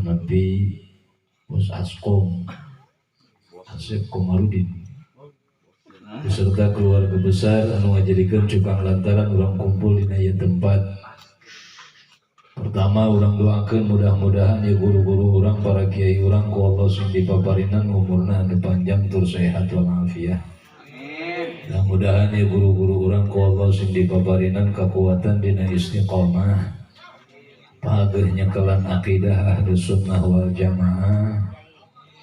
nepi Bos Askom Asep Komarudin beserta keluarga besar anu ngajadikeun cukang lantaran urang kumpul dina ieu tempat. Pertama urang doakeun mudah-mudahan ya guru-guru urang para kiai urang ku Allah sing dipaparinan umurna anu panjang tur sehat walafiat. Mudah-mudahan ya guru-guru urang ku Allah sing dipaparinan kekuatan dina istiqomah. Pageuhnya kelan akidah Ahlus Sunnah wal Jamaah.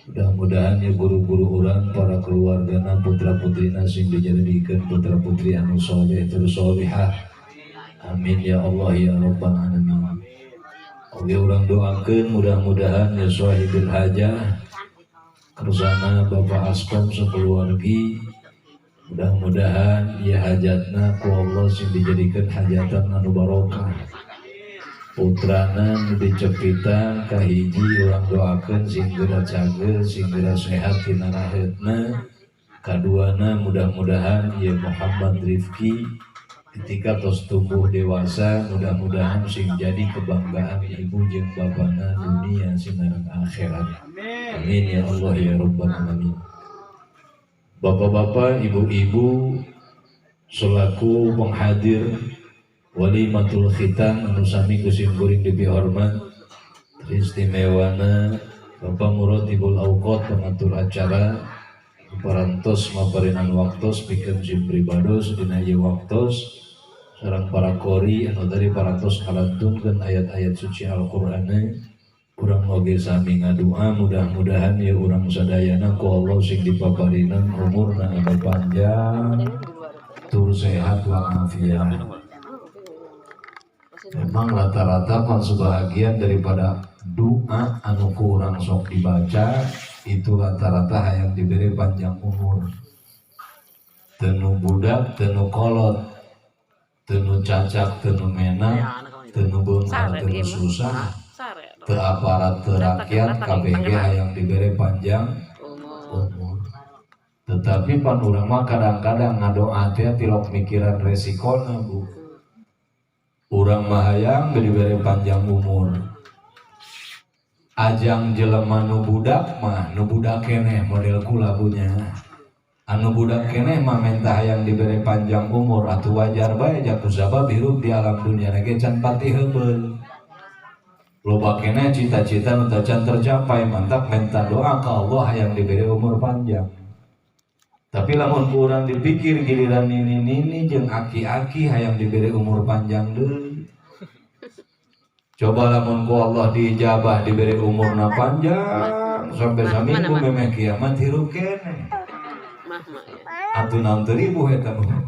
Mudah-mudahan ya guru-guru urang para keluargana putra-putrina sing dijadikeun putra-putri anu saleh tur salihah. Amin ya Allah ya rabbal alamin. Oge urang doakeun mudah-mudahan ya sahibul hajah kersana Bapak Askom sakeluargi. Mudah-mudahan ya hajatna ku Allah sing dijadikeun hajatan anu barokah. Putrana nu dicepitan kahiji urang doakeun sing geura cageus sing geura sehat tina raheutna. Kaduana mudah-mudahan ya Muhammad Rifki ketika tos tumbuh dewasa mudah-mudahan sing jadi kebanggaan ibu jeung bapana dunia sinareng akhirat. Amin ya Allah ya rabbal alamin. Bapak-bapak, ibu-ibu selaku penghadir walimatul khitan anu sami kusim kuring dipihormat istimewana Bapak Muratibul Auqat pengatur acara parantos maparinan waktos pikeun sim pribados dina ieu waktos sareng para qori anu tadi parantos ngalantungkeun ayat-ayat suci Al-Qur'an. Urang oge sami ngadua mudah-mudahan ya urang sadayana ku Allah sing dipaparinan umurna anu panjang tur sehat walafiat. Memang rata-rata kan sebahagian daripada doa anu kurang sok dibaca itu rata-rata hayang diberi panjang umur. Tenu budak, tenu kolot, tenu cacak, tenu menak, tenu beunghar, tenu susah, teu aparat teu rakyat KBG hayang diberi panjang umur. Tetapi pan urang mah kadang-kadang ngadoa teh tilok mikiran resikona Bu. Urang mah hayang diberi panjang umur. Ajang jelema nu budak mah nu budak keneh model kula punya. Anu budak keneh mah menta hayang diberi panjang umur atuh wajar bae jak kusabab hirup di alam dunia ge can pati heubeul. Loba keneh cita-cita nu teu can tercapai mantap menta doa ka Allah hayang diberi umur panjang. Tapi lamun urang dipikir giliran nini-nini jeung aki-aki hayang diberi umur panjang deui. Coba lamun ku Allah diijabah diberi umurna panjang sampai saminggu memeh kiamat hirup keneh. Atuh 6.000 eta mah.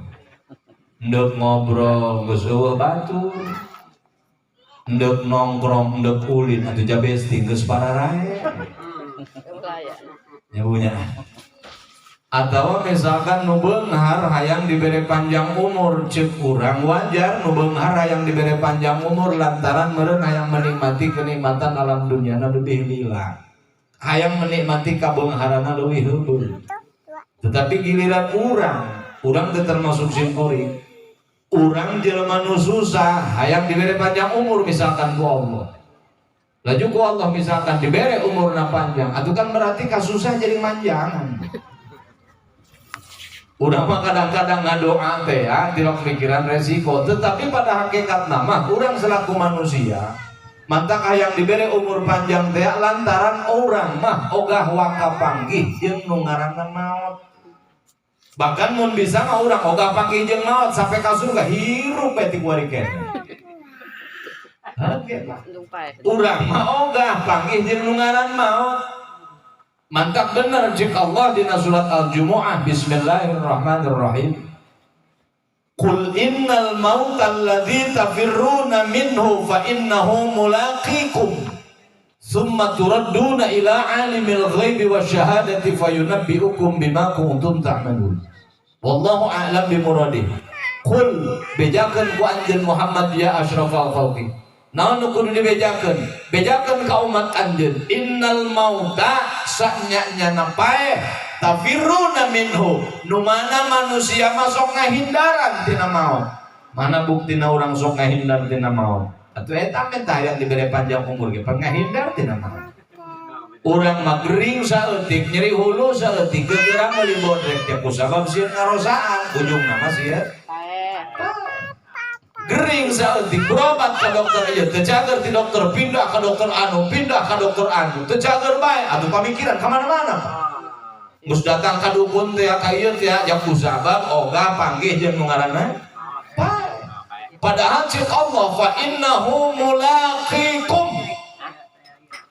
Endeup ngobrol geus eueuh batur. Endeup nongkrong, endeup ulin atuh jabesti geus pararae. Ya punya. Atau misalkan nu beunghar hayang diberi panjang umur ceuk urang wajar nu beunghar hayang diberi panjang umur lantaran meureun hayang menikmati kenikmatan alam dunia na leuwih lila. Hayang menikmati kabeungharana leuwih heubeul. Tetapi giliran urang teu termasuk simkuring. Urang jelema nu susah hayang diberi panjang umur misalkan ku Allah. Laju ku Allah misalkan diberi umurna panjang, atuh kan berarti kasusah jadi manjangan. Urang mah kadang-kadang ngadoa teh ya, tilok pikiran resiko, tetapi pada hakikatna mah urang selaku manusia mantak hayang diberi umur panjang teh lantaran urang mah ogah waka panggih jeung nu ngaranna maot. Bahkan mun bisa mah urang ogah panggih jeung maot sampai ka surga hirup bae ti kuari keneh. Urang mah ogah panggih jeung nu ngaran maot. Mantap benar jika Allah dina surat Al-Jumu'ah Bismillahirrahmanirrahim. Qul innal mautal ladzi tafirruna minhu fa innahu mulaqikum summa turadduna ila alimil ghaibi wasyahadati fayunabbi'ukum bima kuntum ta'malun. Wallahu a'lam bimuradih. Qul bejakeun ku anjeun Muhammad ya asyrafal khalqi. Naon nu kudu dibejakeun? Bejakeun ka umat anjeun. Innal mauta sanyana pae tafirruna minhu. Nu mana manusia mah sok ngahindaran tina maut. Mana buktina urang sok ngahindar tina maut? Atuh eta mentah yang diberi panjang umur ge pangahindar tina mah. Urang mah gering saeutik, nyeri hulu saeutik, gegerang meuli bodrek teh kusabab sieun ngarosaan, ujungna mah sieun gering saeutik, berobat ka dokter ieu teu cager ti dokter, pindah ka dokter anu, teu cager bae, atuh pamikiran ka mana-mana. Geus datang ka dukun teh ka ieu teh ya kusabab oga panggih jeung nu ngaranna padahal cik Allah fa innahu mulaqikum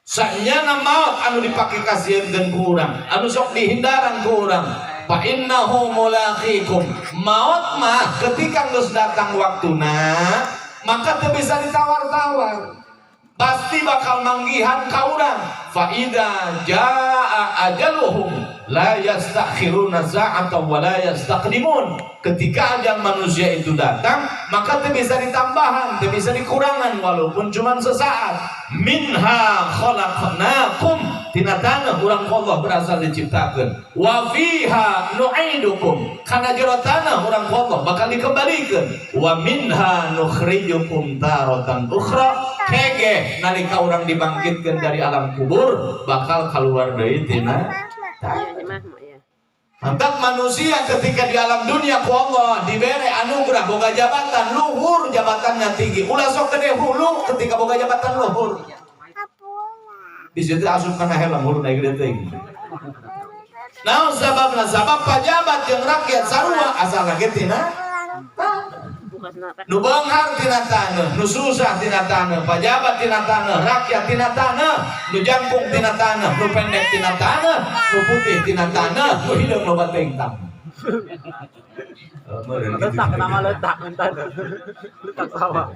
sanyana maut anu dipake kasieunkeun ku urang anu sok dihindaran ku urang fa innahu mulaqikum maut mah ketika geus datang waktuna maka teu bisa ditawar-tawar pasti bakal manggihan ka urang fa idza jaa ajaluhum la yastakhiruna sa'atan wa la yastaqdimun. Ketika ajal manusia itu datang maka teu bisa ditambahan, teu bisa dikurangan walaupun cuma sesaat. Minha khalaqnakum, tina tanah urang Allah berasal diciptakeun. Wa fiha nu'idukum, kana jero tanah urang Allah bakal dikembalikeun. Wa minha nukhrijukum taratan ukhra, kege nalika urang dibangkitkeun dari alam kubur bakal keluar deui tina mantap. Manusia ketika di alam dunia ku Allah diberi anugerah boga jabatan luhur, jabatannya tinggi ulah sok gede hulu ketika boga jabatan luhur bisa asup kana helm hulu naik gede tinggi. Nah sababna sabab pejabat yang rakyat sarua asal lagi tina nu beunghar tina taneuh, nu susah tina taneuh, pejabat tina taneuh, rakyat tina taneuh, nu jangkung tina taneuh, nu pendek tina taneuh, nu putih tina taneuh, nu hideung loba tengtang. Letak nama letak taneuh. Letak sawah.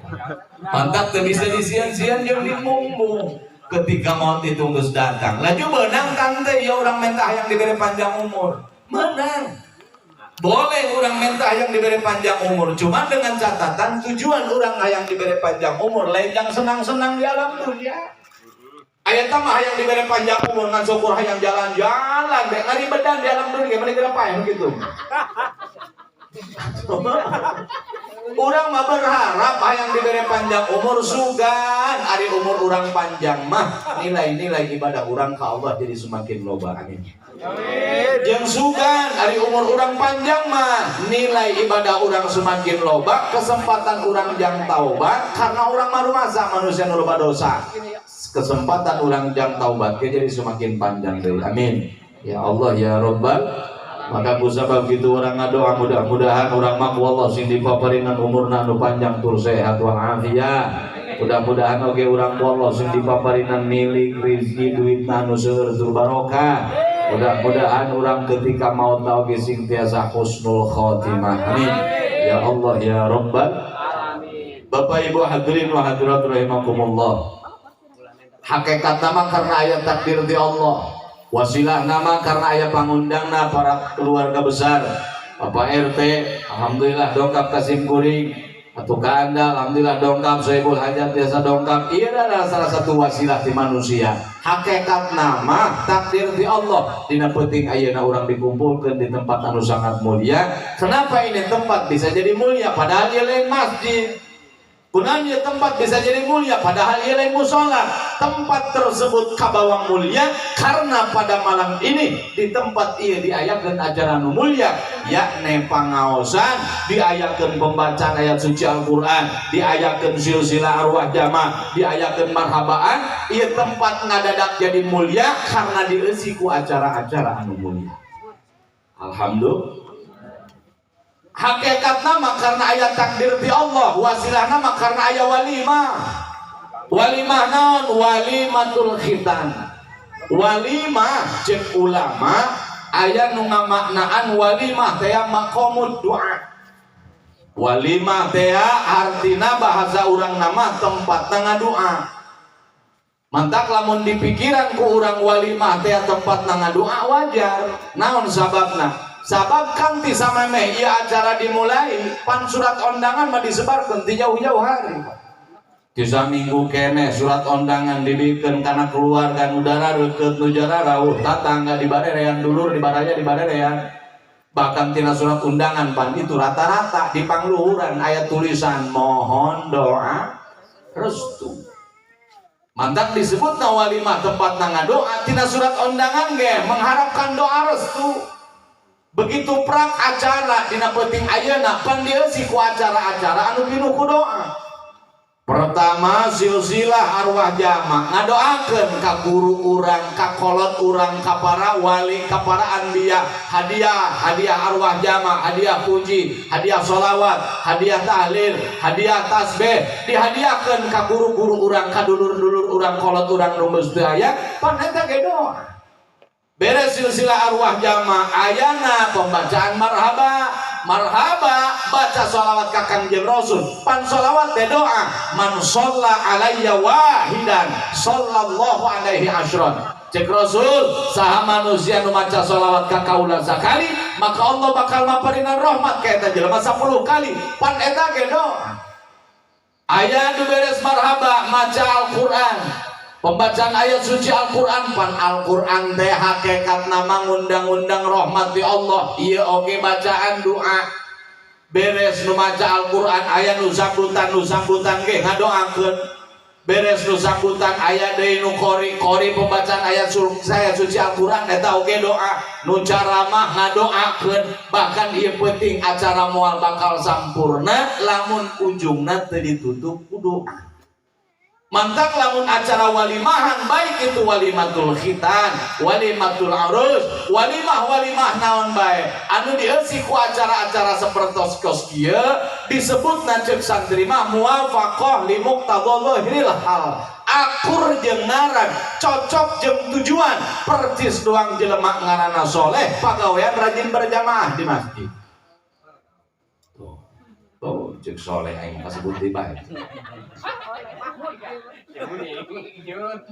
Mantap teu bisa disieun-sieun jeung dimumbung. Ketika maut itu geus datang, laju beunang kan teh ya urang mentah yang diberi panjang umur. Menang. Boleh orang minta yang diberi panjang umur, cuma dengan catatan tujuan orang yang diberi panjang umur lain yang senang-senang di alam dunia. Ayat mah yang diberi panjang umur ngan syukur hayang jalan-jalan, dek ngaribedan di alam dunia, mana kira paeh gitu. Orang mah berharap hayang diberi panjang umur sugan, ari umur orang panjang mah nilai-nilai ibadah orang ke Allah jadi semakin loba. Amin. Yang sugan hari umur orang panjang mah nilai ibadah orang semakin loba, kesempatan orang jang taubat karena orang maru masa manusia nu loba dosa, kesempatan orang jang taubat jadi semakin panjang deui. Amin ya Allah ya Rabbal. Maka kusabab gitu orang ngadoa mudah-mudahan orang mah ku Allah sing dipaparingan umurna nu panjang tur sehat wal afiat. Mudah-mudahan oge urang ku Allah sing dipaparingan milik rezeki duitna nu seueur tur barokah. Mudah-mudahan orang ketika mau tahu sing tiasa husnul khotimah. Amin ya Allah ya Rabbal. Bapak Ibu hadirin wa hadirat rahimakumullah. Hakikat nama karena ayat takdir di Allah, wasilah nama karena ayat pangundangna para keluarga besar. Bapak RT alhamdulillah dongkap Kasim Kuring atau Anda alhamdulillah dongkap, Soebul Hajat biasa dongkap. Ia adalah salah satu wasilah di manusia. Hakikat nama takdir di Allah. Dina penting ayeuna orang dikumpulkan di tempat anu sangat mulia. Kenapa ini tempat bisa jadi mulia padahal ieu lain masjid? Kunanya tempat bisa jadi mulia padahal ia lain musola. Tempat tersebut kabawang mulia karena pada malam ini di tempat ia diayakeun ajaran mulia, yakni pangaosan, diayakeun pembacaan ayat suci Al-Qur'an, diayakeun silsilah arwah jamaah, diayakeun marhabaan. Ieu tempat ngadadak jadi mulia karena dieusi ku acara-acara anu mulia. Alhamdulillah. Hakikat nama karena ayat takdir di Allah, wasilah nama karena ayat walimah. Walimah naon? Walimatul khitan. Walimah cek ulama ayat nu ngamaknaan walimah teh maqamud doa. Walimah teh artina bahasa urang nama tempat ngadoa. Mantak lamun dipikiran ku urang walimah teh tempat ngadoa wajar. Naon sababna? Sabab kan ti samemeh ieu acara dimulai pan surat undangan mah disebarkeun ti jauh-jauh hari. Tisa minggu kene surat undangan dibikeun kana keluarga nu darareukeut nu jararauh tatangga di barerean dulur di baraya di barerean. Bahkan tina surat undangan pan itu rata-rata di pangluhuran aya tulisan mohon doa restu. Mantap disebut walimah tempat ngadoa tina surat undangan ge mengharapkan doa restu. Begitu prak acara dina penting ayeuna pan dieu si ku acara-acara anu pinuh ku doa. Pertama silsilah arwah jama ngadoakeun ka guru urang, ka kolot urang, ka para wali, ka para anbiya, hadiah arwah jama, hadiah puji, hadiah sholawat, hadiah tahlil, hadiah tasbih, dihadiahkeun ka guru-guru urang, ka dulur-dulur urang, kolot urang nu geus teu aya, pan eta ge doa. Beres silsilah arwah jama ayana pembacaan marhaba baca sholawat ka Kangjeng Rasul. Pan sholawat teh doa, man shalla alayya wahidan sallallahu alaihi asyran. Cek Rasul, saha manusia nu maca sholawat ka kaula sakali maka Allah bakal maparinan rahmat ka eta jelema 10 kali. Pan eta ge doa. Aya nu beres marhaba maca Al-Qur'an, pembacaan ayat suci Al-Qur'an. Pan Al-Qur'an teh hakikatna mangundang-undang rahmat ti Allah. Ieu oge bacaan doa. Beres nu maca Al-Qur'an aya nu sambutan ge ngadoakeun. Beres nu sambutan aya deui nu qori pembacaan ayat suci Al-Qur'an eta oge doa. Nu caramah ngadoakeun. Bahkan ieu penting acara moal bakal sampurna lamun ujungna teu ditutup ku doa. Mantap lamun acara walimahan baik itu walimatul khitan, walimatul arus, walimah naon bae anu dieusi ku acara-acara sapertos kos kieu disebutna ceuk santri mah muwafaqah li muqtadallahil hal. Akur jeung ngaran, cocok jeung tujuan, percis doang jelema ngaranna soleh, pagawean rajin berjamaah di masjid. Oh, cek soleh aing kasebut di bae.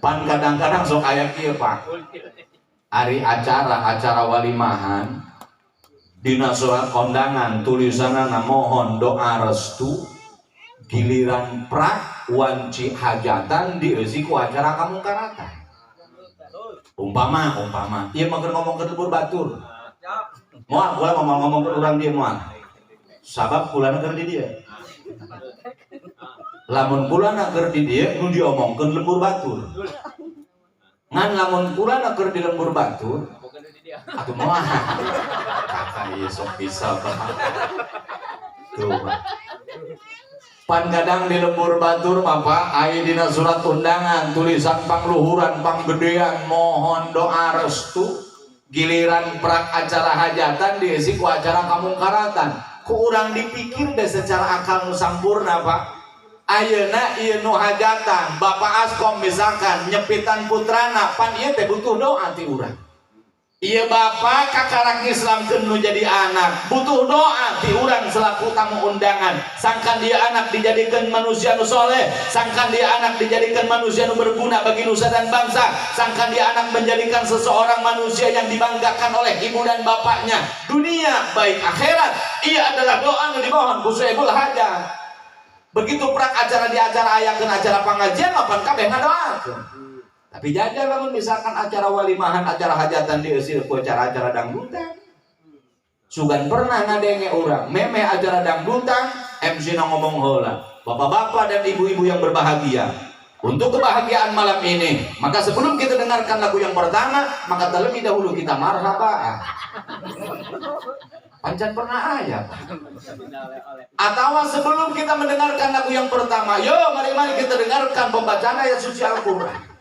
Pan kadang-kadang sok aya kieu Pak. Ari acara walimahan dina surat kondangan tulisanna mohon doa restu, giliran prak wanci hajatan dieusi ku acara kamungkaratan. Umpama ieu mah keur ngomong ke lembur batur. Moal kula ngomong ke urang dieu moal. Sabab kulana keur di dieu. Lamun kulana keur di dieu nu diomongkeun lembur batur. Ngan lamun kulana keur di lembur batur atuh moal. Kakak ieu sok bisa Pak. Tuh. Pan kadang di lembur batur Bapak aya dina surat undangan tulisan pangluhuran panggedean mohon doa restu, giliran prak acara hajatan diisi ku acara kamungkaratan. Ku urang dipikir deh secara akal nu sampurna Pak. Ayeuna ieu nu hajatan Bapak Askom misalkan nyepitan putrana pan ieu teh butuh doa ti urang. Ieu bapak kakarak Islamkeun nu jadi anak butuh doa ti urang selaku tamu undangan. Sangkan dia anak dijadikan manusia nu soleh, sangkan dia anak dijadikan manusia nu berguna bagi nusa dan bangsa, sangkan dia anak menjadikan seseorang manusia yang dibanggakan oleh ibu dan bapaknya dunia baik akhirat. Ia adalah doa nu dimohon ku Soebul Hajat. Begitu prak acara di acara ayakeun acara pangajian mapan kabeh ngadoakeun. Tapi jajar lamun misalkan acara walimahan, acara hajatan dieusil ku acara-acara dangdutan. Sugan pernah ngadenge urang, memeh acara dangdutan, MC-na ngomong heula. Bapak-bapak dan ibu-ibu yang berbahagia, untuk kebahagiaan malam ini, maka sebelum kita dengarkan lagu yang pertama, maka terlebih dahulu kita marhaba. Pancan pernah aya. Atau sebelum kita mendengarkan lagu yang pertama, yo mari kita dengarkan pembacaan ayat suci Al-Qur'an.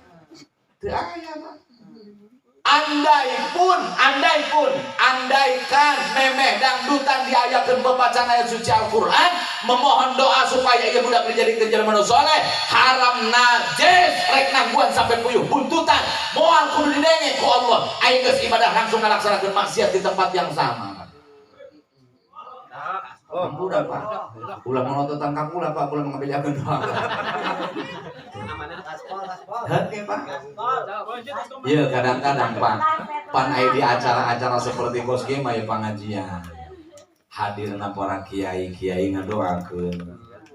Andaikan memeh dangdutan diayakeun pembacaan ayat suci Al-Qur'an memohon doa supaya ia budak dijadikeun jelema nu saleh, haram najis rek nangguan sampai puyuh buntutan moal kudu didenge ku Allah. Aing geus ibadah langsung ngalaksanakeun maksiat di tempat yang sama. Oh, udah Pak. Ulah menuntut tangkap ulah Pak, ulah mengabejakeun doa. Oke Pak. Iya kadang-kadang Pak, pan aya di acara-acara seperti kos kieu mah pangajian. Hadirna para kiai ngadoakeun.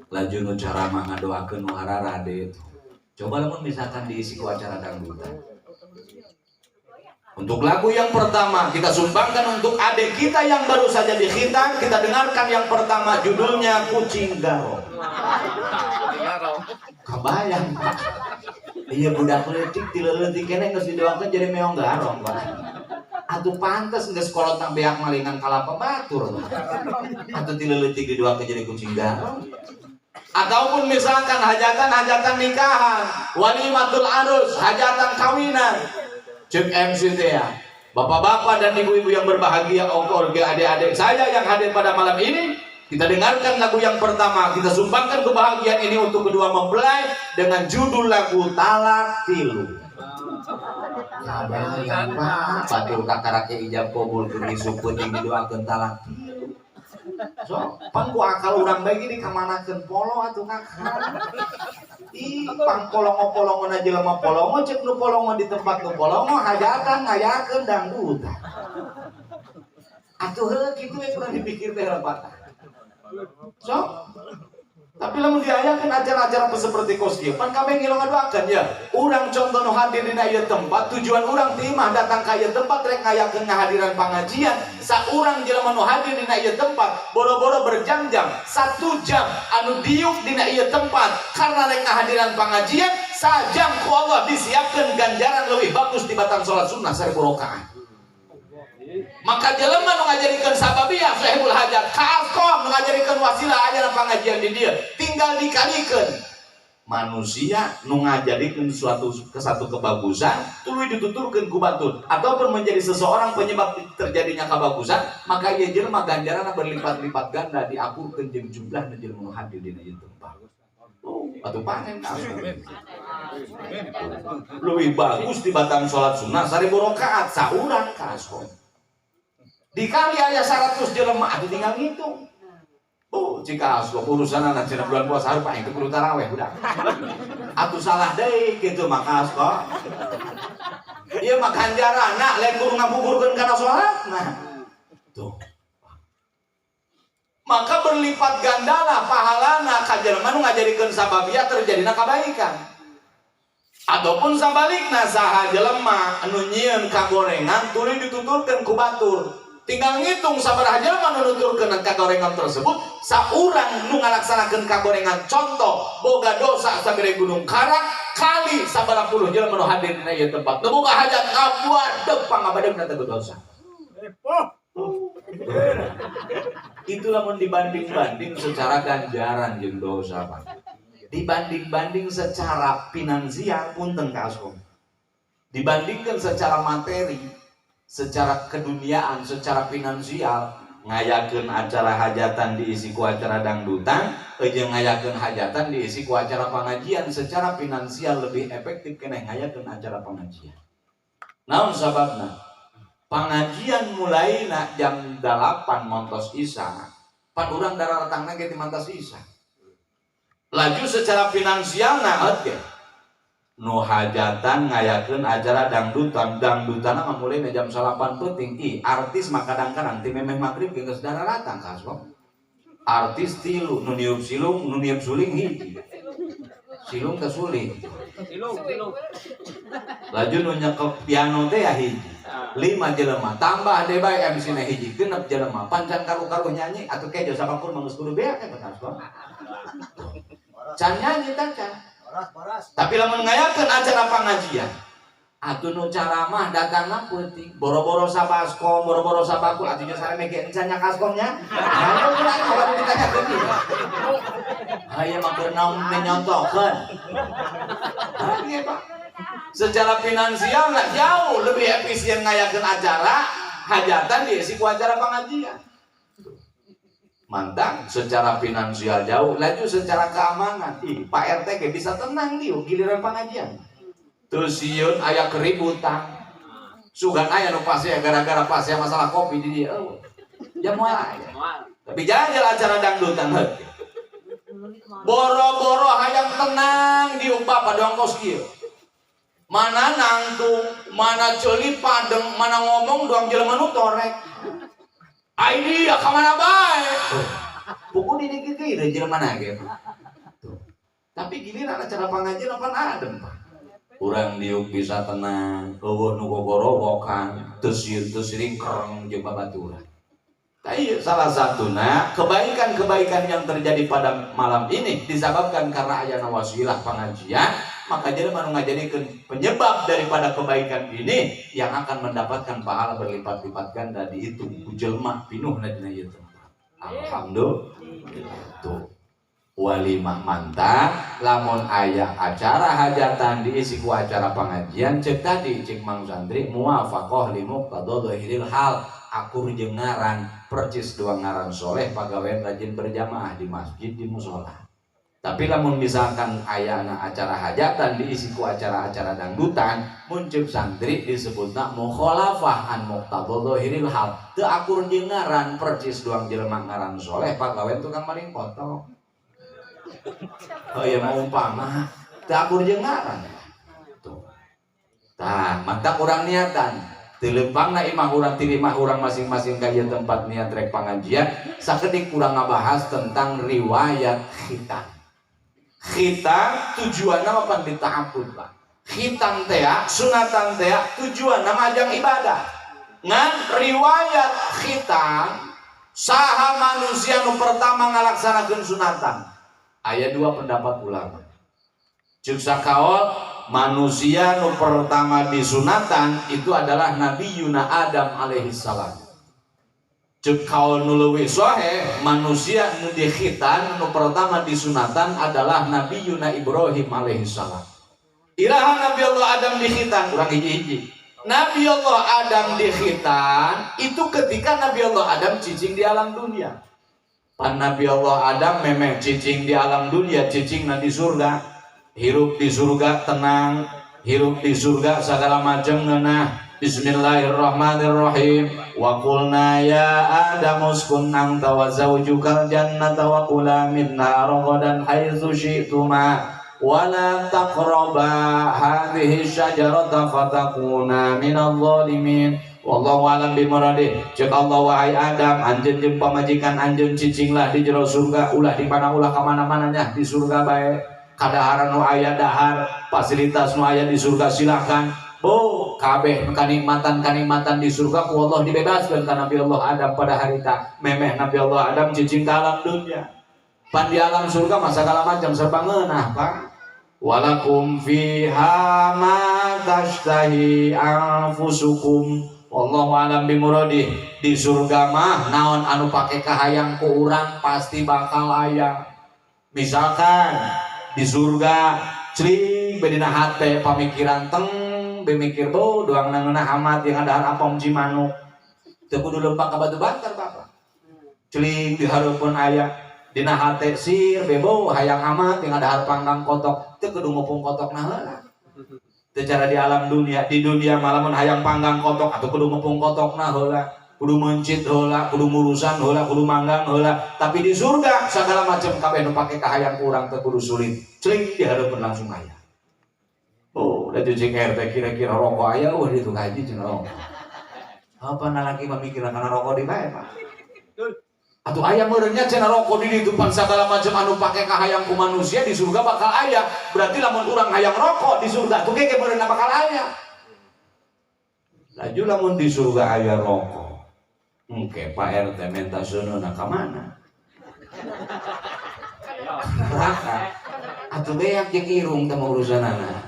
Laju nu caramah ngadoakeun nu hararade. Coba lamun misalkan diisi ku acara dangdutan. Untuk lagu yang pertama kita sumbangkan untuk adik kita yang baru saja dikhitan. Kita dengarkan yang pertama judulnya Kucing Garong. Kebayang Pak. Iya budak leutik ti leutik keneh geus didoakeun jadi meong garong Pak. Atuh pantes geus kolot nang beak malingan kalapa batur. Atuh ti leutik didoakeun jadi kucing garong. Ataupun misalkan hajatan nikahan, walimatul arus, hajatan kawinan. Cek MC teh ya. Bapak-bapak dan ibu-ibu yang berbahagia, keluarga adik-adik saya yang hadir pada malam ini, kita dengarkan lagu yang pertama. Kita sumbangkan kebahagiaan ini untuk kedua mempelai dengan judul lagu Talak Tilu. Sabayang Pak, batur kakarake ijab kabul keur disuput yang didoakeun talak tilu. So, pangku akal urang bae gini kamanakeun polo atuh kakak. Ih, pang polongo-polongo na jelema polongo cek nu polongo di tempat nu polongo hajatan ngayakeun dangdutan. Atuh heuh kitu we kurang dipikir teh lepatna. So, tapi lamun diayakeun acara-acara seperti kos kieu pan kabeh ngilu ngadoakeun ya. Urang contoh nu hadir dina ieu tempat tujuan urang teh mah datang ka ieu tempat rek ngayakeun ngahadiran pangajian. Saurang jelema nu hadir dina ieu tempat boro-boro berjam-jam 1 jam anu diuk dina ieu tempat karena rek ngahadiran pangajian sajam ku Allah disiapkeun ganjaran leuwih bagus tibatan salat sunnah 1000 rakaat. Maka jelema nu ngajarikeun sababiyah sahibul hajat kaaskom nu ngajarikeun wasilah aya pangajian di dieu tinggal dikalikeun manusia nu ngajarikeun ke satu kebagusan tuluy dituturkeun ku batur ataupun menjadi seseorang penyebab terjadinya kebagusan maka ieu jelema ganjaranna berlipat-lipat ganda diakurkeun jeung jumlah jelema nu hadir dina ieu tempat. Atuh panen leuwih bagus tibatan salat sunnah 1000 rakaat saurang kaaskom. Dikali aya 100 jelema atuh tinggal ngitung. Jika aslo urusan anak cina bulan puasa harus paling kudu taraweh udah. Atuh salah deui kitu maka aslo. Ieu mah ganjarana lain kudu ngabugurkeun kana salat. Nah. Tuh. Maka berlipat gandalah pahalana ka jelema nu ngajarikeun sababiyah terjadina kabaikan. Ataupun sabalikna saha jelema anu nyieun kagorengan tuluy dituturkeun ku batur. Tinggal ngitung sabaraha jelema nu nuturkeun kagorengan tersebut saurang nu ngalaksanakeun kagorengan contoh boga dosa sabere gunung Karak kali sabaraha puluh jelema nu hadir dina ieu tempat nu boga hajat ngabuadeg pangabadeugna teu dosa. Itulah mun dibanding-banding secara ganjaran jeung dosa Pak. Dibanding-banding secara finansial punten kaaskom. Dibandingkan secara materi, secara keduniaan, secara finansial, ngayakeun acara hajatan diisi ku acara dangdutan, jeung ngayakeun hajatan diisi ku acara pengajian secara finansial lebih efektif keneh ngayakeun acara pengajian. Naon sababna? Pengajian mulaina jam 8 montos isya. Pan urang dararatangna ge ti mantos isya. Laju secara finansial naot ge. Nu hajatan ngayakeun acara dangdutan mah mulai jam 8 peuting. Artis mah kadang-kadang ti memeh magrib geus dararatang kaaskom. Artis tilu nu niup silung, nu niup suling hiji. Silung teh suling. Silung. Laju nu nyekep piano teh ya hiji. 5 jelema tambah deh bae MC na hiji 6 jelema pancan karu-karu nyanyi atuh kejo sapapun mah geus kudu beak eta kaaskom. Can nyanyi tah can. Tapi lamun ngayakeun acara pangajian atuh nu caramah datangna peuting boro-boro sabaskom boro-boro sabakul atuh nya sare mege encan nya kaskomnya aya urang kalau ditanyakeun ieu aya mah keur naon menyontokeun ieu Pak secara finansial lah jauh lebih efisien ngayakeun acara hajatan diisi ku acara pangajian. Mantap secara finansial jauh, laju secara keamanan. Pak RT ge bisa tenang diu giliran pengajian. Terus sieun aya keributan. Sugan aya nu pase gara-gara pase masalah kopi di dieu. Ya moal aya. Tapi jajal acara dangdutan heuh. Boro-boro hayang tenang diu Bapak dongkos kieu. Mana nangtung, mana ceuli padeng, mana ngomong doang jelema nu torek. Idea kemana baik? Pukul ini gitu ide jelema nage. Tapi giliran acara pengajian apa adem Pak? Urang diuk bisa tenang, eueuh nu gogorowokan, teu sieun teu siring kereng jeung babaturan. Tapi salah satunya kebaikan-kebaikan yang terjadi pada malam ini disebabkan karena ayana wasilah pengajian, maka jadi manu ngajadikeun penyebab daripada kebaikan ini yang akan mendapatkan pahala berlipat-lipat ganda di itu jelma pinuhna dina ieu tempat. Alhamdulillah. Tuh. Walimah mantap lamun aya acara hajatan diisi ku acara pengajian cek tadi cek Mang Santri muwafaqah limuqtadhil hal akur jeung ngaran percis dua ngaran soleh pagawean rajin berjamaah di masjid di musola. Tapi lamun misalkan ayana acara hajatan diisi ku acara-acara dangdutan muncul santri disebutna mukhalafah an muqtadhil hal teu akur jeung ngaran percis dua jelema ngaran soleh pagawean tukang maling potong. Oh iya mau umpama tak akur jeung ngaran tuh. Tah, mantap urang niatan. Tilempangna imah urang tirimah urang masing-masing ka ieu tempat niat rek pangajian, sakedik urang ngabahas tentang riwayat khitan. Khitan tujuanna apa dita'abbud, Pak. Khitan teh sunatan teh tujuanna majang ibadah. Ngan riwayat khitan saha manusia nu pertama ngalaksanakeun sunatan. Aya dua pendapat ulama. Cuk sakaol manusia nu pertama disunatan itu adalah Nabi Yuna Adam alaihi salam. Cuk kaol nu leuwih sahih manusia nu dikhitan nu pertama disunatan adalah Nabi Yuna Ibrahim alaihi salam. Iraha Nabi Allah Adam dikhitan urang hiji-hiji. Nabi Allah Adam dikhitan itu ketika Nabi Allah Adam cicing di alam dunia. Pan Nabi Allah Adam memeh cicing di alam dunia, cicingna di surga, hirup di surga tenang, hirup di surga segala macam ngeunah. Bismillahirrahmanirrahim. Wa qulna ya Adam uskun anta wa zawjukal jannata wa kula minha ragadan haitsu syi'tuma wa la taqraba hadhihi syajarata fatakuna minadh dhalimin. Wallahu alam bimuradih. Cek Allah wahai Adam, anjeun jeung pamajikan anjeun cicinglah di jero surga, ulah di mana ulah ka mana-mana nya di surga bae. Kadaharan nu aya dahar, fasilitas nu aya di surga silakan. Oh, kabeh kanikmatan di surga ku Allah dibebaskeun ka Nabi Allah Adam pada harita. Memeh Nabi Allah Adam cicing ka alam dunya. Pan di alam surga mah sagala macam serba ngeunah, Pak. Walakum fiha ma tashtahi anfusukum. Wallahu alam bimuradih. Di surga mah naon anu pake kahayang ku urang pasti bakal aya. Misalkan di surga cling bedina hate pamikiran teng bemikir bau doang nangeunah amat yang ada apam cimanuk teu kudu lempang ka batu bantar Bapak. Cling di hareupeun aya dina hate sir bebo hayang amat yang ada panggang kotok teu kudu ngopong kotokna heula. Secara di alam dunia, di dunia malaman hayang panggang kotok atau kudu ngepung kotokna heula, kudu mencit heula, kudu ngurusan heula, kudu manggang heula. Tapi di surga segala macam kabeh nu pake kahayang kurang teu kudu sulit. Cling dihareupeun langsung aya. Oh, da cuci RT kira-kira rokok aya wah ditu haji cenah rokok. Apa nalaki mamikirna kana rokok di bae, Pak? Atuh aya meureunnya cenah rokok di ditu pan sagala macam anu pake kahayang ku manusia di surga bakal aya. Berarti lamun urang hayang rokok di surga tuh ge meureunna bakal aya. Laju lamun di surga aya rokok. Engke Pak RT menta sonona ka mana? Neraka. Atuh beak jeung irung teh urusanana.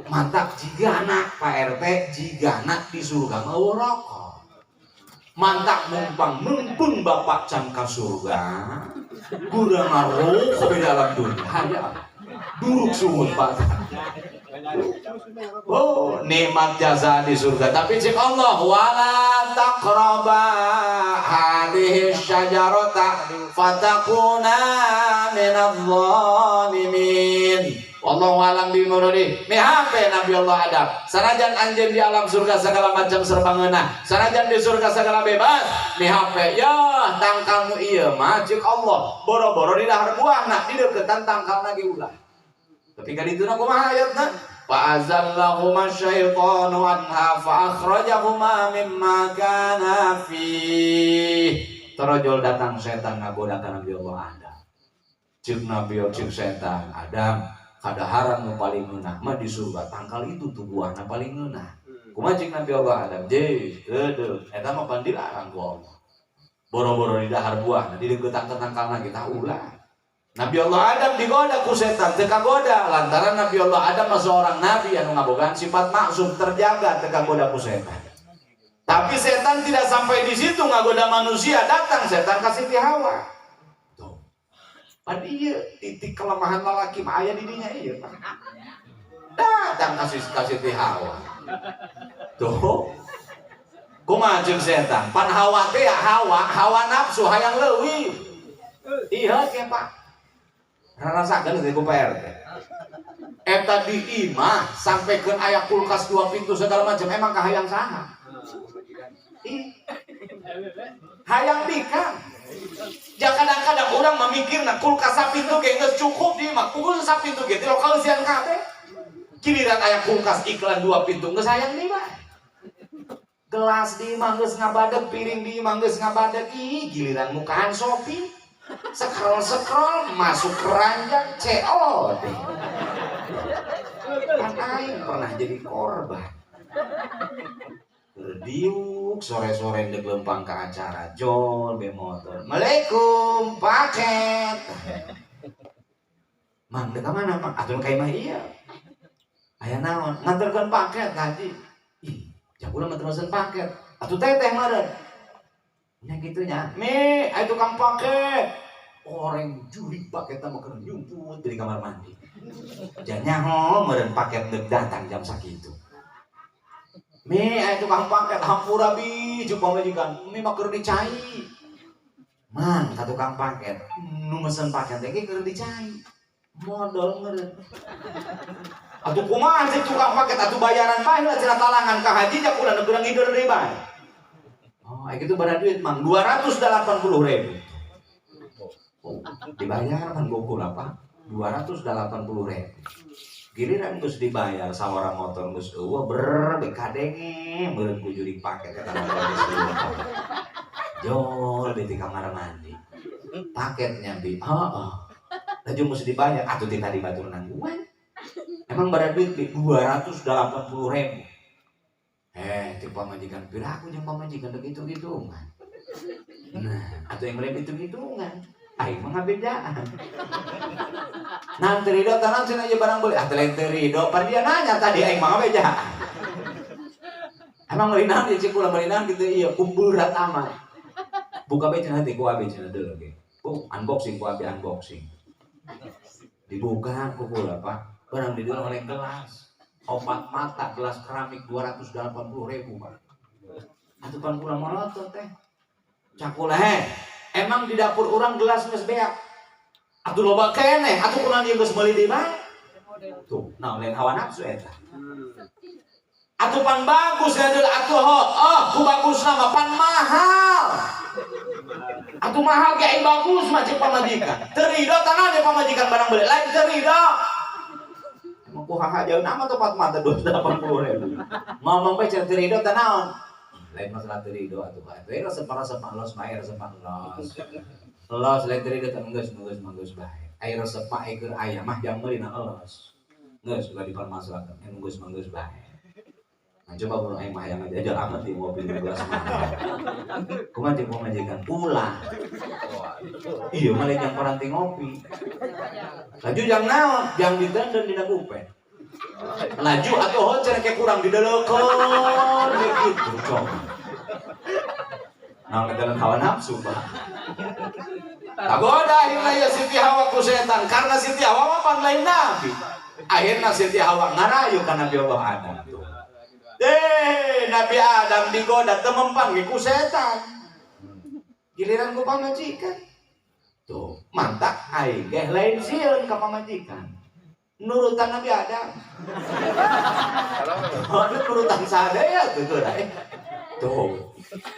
Mantap jigana Pak RT jigana di surga mau rokok. Mantak mumpang mumpung bapak can ka surga gurang rokok di dalam dunia hanya duruk suhun Pak. Oh nikmat jasa di surga. Tapi cik Allah wala taqraba hadhihi syajarata fatakuna minadh dhalimin. Wallahu alam bimuradih. Mihape Nabi Allah Adam. Sanajan anjeun di alam surga segala macam serba ngeunah. Sanajan di surga segala bebas. Mihape ya tangkal nu ieu mah ceuk Allah. Boro-boro di dahar buahna di deuketan tangkalna ge ulah. Tapi ka dituna kumaha ayatna? Fa azallahuma syaitanu anha fa akhrajahuma mimma kana fi. Terojol datang setan ngagoda ka Nabi Allah Adam. Ceuk Nabi ceuk setan Adam. Kadaharan nu paling ngeunah mah di surga tangkal itu tuh buahna paling ngeunah. Kumaha cing Nabi Allah Adam je teu eta mah pan dilarang ku Allah. boro-boro di dahar buah di degetak tangkalna kita ulah. Nabi Allah Adam digoda ku setan teu kagoda lantaran Nabi Allah Adam seorang nabi anu ngabogaan sifat maksum terjaga teu kagoda ku setan. Tapi setan tidak sampai di situ ngagoda manusia, datang setan ka Siti Hawa. Tuh. Pan ieu titik kelemahan lalaki mah aya di dinya ieu. Datang ka Siti Hawa. Tuh. Kumaha jeung setan? Pan Hawa teh ya hawa nafsu hayang leuwih. Iya ke Pak. Rasakeun teh ku PRT. Eta di imah sampaikeun aya kulkas 2 pintu segala macam emang kahayang saha? Hayang bikang. Ya kadang-kadang orang memikirna kulkas sapintu ge geus cukup di imah. Kulkas sapintu ge teh kausian kabeh. Giliran aya kulkas iklan 2 pintu geus hayang di imah. Gelas di imah geus ngabadeg, piring di imah geus ngabadeg. Ih, giliran mukaan Shopee. Scroll masuk keranjang COD. Kan aing pernah jadi korban. Berdiuk sore-sore ndek lempang ke acara jol be motor. Assalamualaikum paket. Mang dek mana Mang? Atuh ka imah iya. Aya naon? Nganterkeun paket tadi. Ih, jak urang nganterkeun paket. Atuh teteh meureun. Nya gitunya. Mi, aya tukang paket. Orang juri paket mah keur nyumput di kamar mandi. Janya ho meureun paket deuk datang jam sakitu. Mi aya tukang paket hampura biju pamajikan. Mi mah keur dicai. Man, ka tukang paket. Nu mesen paket teh keur dicai. Modal meureun. Atuh kumaha sih tukang paket atuh bayaran bae lah cenah talangan ka haji jak ulah neurang hidur deui bae. Oh, kitu bada duit Mang 280.000. Oh, dibayar kan gokul apa? 280.000. Giliran geus dibayar sawara motor geus eueuh bekadenge meureun ku juri paket eta jol di kamar mandi. Paketnya bi. Heeh. Laju geus dibayar atuh teh tadi batur nangguan. Emang bada duit 280.000. Ti pamajikan piraku jeung pamajikan dek hitung-hitungan. Nah, atuh yang mulai hitung-hitungan. Aing mah ngabedaan. Nah, terido tanang cenah aja barang beli. Ah, teh terido, pan dia nanya tadi aing mah ngabedaan. Emang meunang di Cikula meunang kitu ieu kumburat amat. Buka bae cenah teh ku abi cenah deuleu ge. Unboxing ku abi unboxing. Dibuka ku kula Pak. Barang di dalam oleh gelas. Opat mata gelas keramik 280.000 Pak. Atuh pan kula molotot teh. Cakula emang di dapur orang gelas geus beak. Atuh loba keneh, atuh kunaon ieu geus meuli di bae. Tuh, naon lain hawa nafsu eta. Atuh pan bagus gadeuh atuh ku bagusna mah pan mahal. Atuh mahal ge ai bagus mah cek pamajikan. Teu ridho tangan ge pamajikan barang beli lain teu ridho. Emang ku hahajaeun amat tepat mata 280.000. Ngomong bae teu ridho teh naon? Lain masalah teu ridho atuh bae. Teu resep los bae resep los. Los lain teu ridho teh geus bae. Ai resep bae keur aya mah jang meulina los. Geus ulah dipermasalahan. Anu geus bae. Nah, coba kalau aing mah yang ngajajal amat di mobil gelas mah. Kumaha jeung pamajikan ulah. Iya mah yang paranti ngopi. Laju jang naon? Jang ditendeur dina kupet. Laju atuh hocer ke kurang dideleukeun gitu coba. Nah, kedalan hawa nafsu, Pak. Tagoda akhirna ya Siti Hawa ku setan karena Siti Hawa mah pan lain nabi. Akhirna Siti Hawa ngarayu ka Nabi Allah Adam. Nabi Adam digoda temempang ku setan. Giliran ku pamajikan. Tuh, mantak aing ge lain sieun ka pamajikan. Nurutan Nabi Adam. Nurutan sadaya tuh tuh.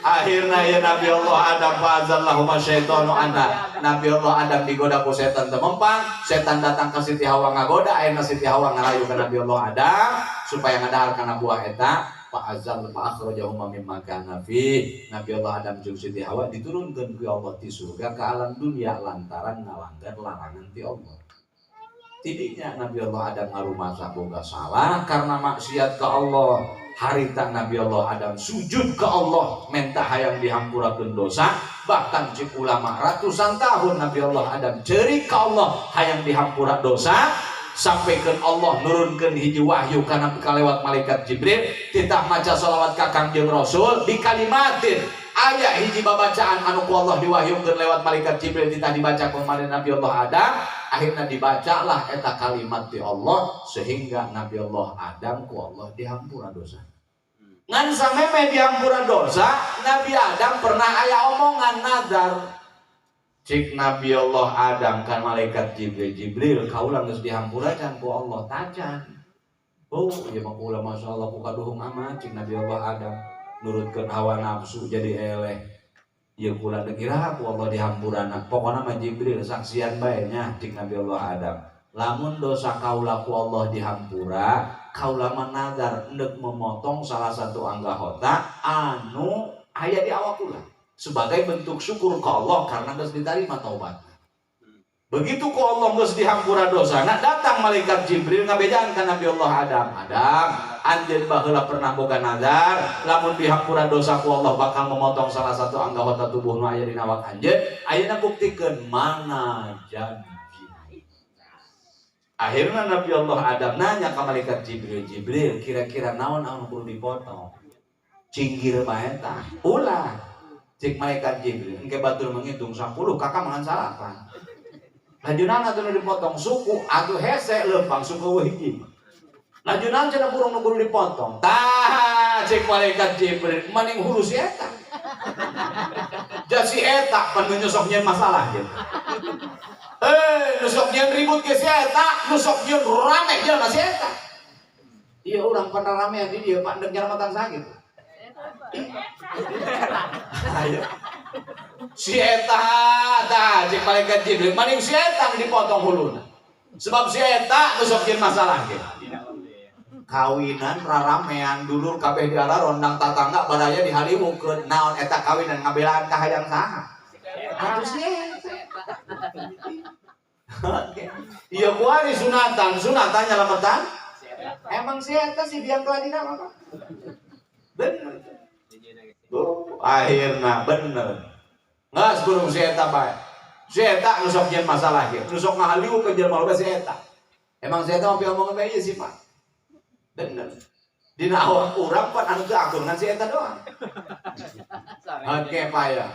Akhirnya ya Nabi Allah Adam fa'azallahu masyaitanu anha. Nabi Allah Adam digoda ku setan temempang, setan datang ke Siti Hawa ngagoda, akhirnya Siti Hawa ngarayu ke Nabi Allah Adam supaya ngadahar kana buah eta. Fa'azal fa'akhrajahuma mimma kana fi. Nabi Allah Adam jeung Siti Hawa diturunkeun ku Allah di surga ke alam dunia lantaran ngalanggar larangan ti Allah. Tidaknya Nabi Allah Adam ngarumasa boga salah karena maksiat ke Allah. harita Nabi Allah Adam sujud ke Allah minta hayang dihampurakeun dosa. Bahkan cik ulama ratusan tahun Nabi Allah Adam ceri ke Allah hayang dihampura dosa, sampaikan Allah nurunkan hiji wahyu karena kalewat malaikat Jibril titah maca sholawat ka Kangjeng Rasul dikalimatin aya hiji babacaan anu ku Allah diwahyukeun lewat malaikat Jibril titah dibaca ku Nabi Allah Adam. Akhirnya dibacalah eta kalimat di Allah sehingga Nabi Allah Adam ku Allah dihampura dosa. Ngan sameme dihampura dosa, Nabi Adam pernah aya omongan nazar. Cik Nabi Allah Adam kan malaikat Jibril kaulah geus dihampura can ku Allah tacan. Oh, ieu mah kula masyaallah ku kaduhung amat cik Nabi Allah Adam nurutkeun hawa nafsu jadi eleh. Ieu kula teu kira ku Allah dihampurana. Pokona mah Jibril saksian bae nya cik Nabi Allah Adam. Lamun dosa kaula ku Allah dihampura, kaula manazar hendak memotong salah satu anggota anu aya di awak kula sebagai bentuk syukur ke Allah karena geus diterima taubat. Begitu ku Allah geus dihampura dosa, nah datang malaikat Jibril ngabejaan ka Nabi Allah Adam. Adam, anjeun baheula pernah boga nazar, lamun dihampura dosa ku Allah bakal memotong salah satu anggota tubuh nu aya di awak anjeun. Ayeuna buktikeun mana janji. Akhirnya Nabi Allah Adam nanya ke malaikat Jibril, kira-kira naon anu kudu dipotong? Cinggir bae tah. Ulah. Cik malaikat Jibril, engke batur menghitung 10, kakak mangan salapan. Lajunan atuh dipotong suku, atuh hese leumpang suku hiji. Lajunan cenah burung nu kudu dipotong. Tah, cik malaikat Jibril, maning hulu si eta. Jadi si eta pan nyosoknya masalah gitu. Nusoknya ribut ke si eta, nusoknya rame jelema si eta. Iya urang pernah rame di dia Pak ndek nyaramatan sakit. Ayo. Si eta tah cik malaikat Jibril, maning si eta dipotong huluna. Sebab si eta nusoknya masalah gitu. Kawinan raramean dulur kabeh diara rondang tatangga baraya dihaliwukeun naon eta kawinan ngabelaan ka hayang saha. Atuh si eta. Iya kuari sunatan nyelametan. Emang si eta si biang keladina apa? Bener. Akhirna bener. Ngas burung si eta bae. Si eta nusok nyeun masalah ge. Nusok ngahaliwu ke jelema loba si eta. Emang si eta mah omongan bae ieu sih Pak. Bener. Dina awak urang pan anu teu akur ngan si eta doang. Oke Pak ya.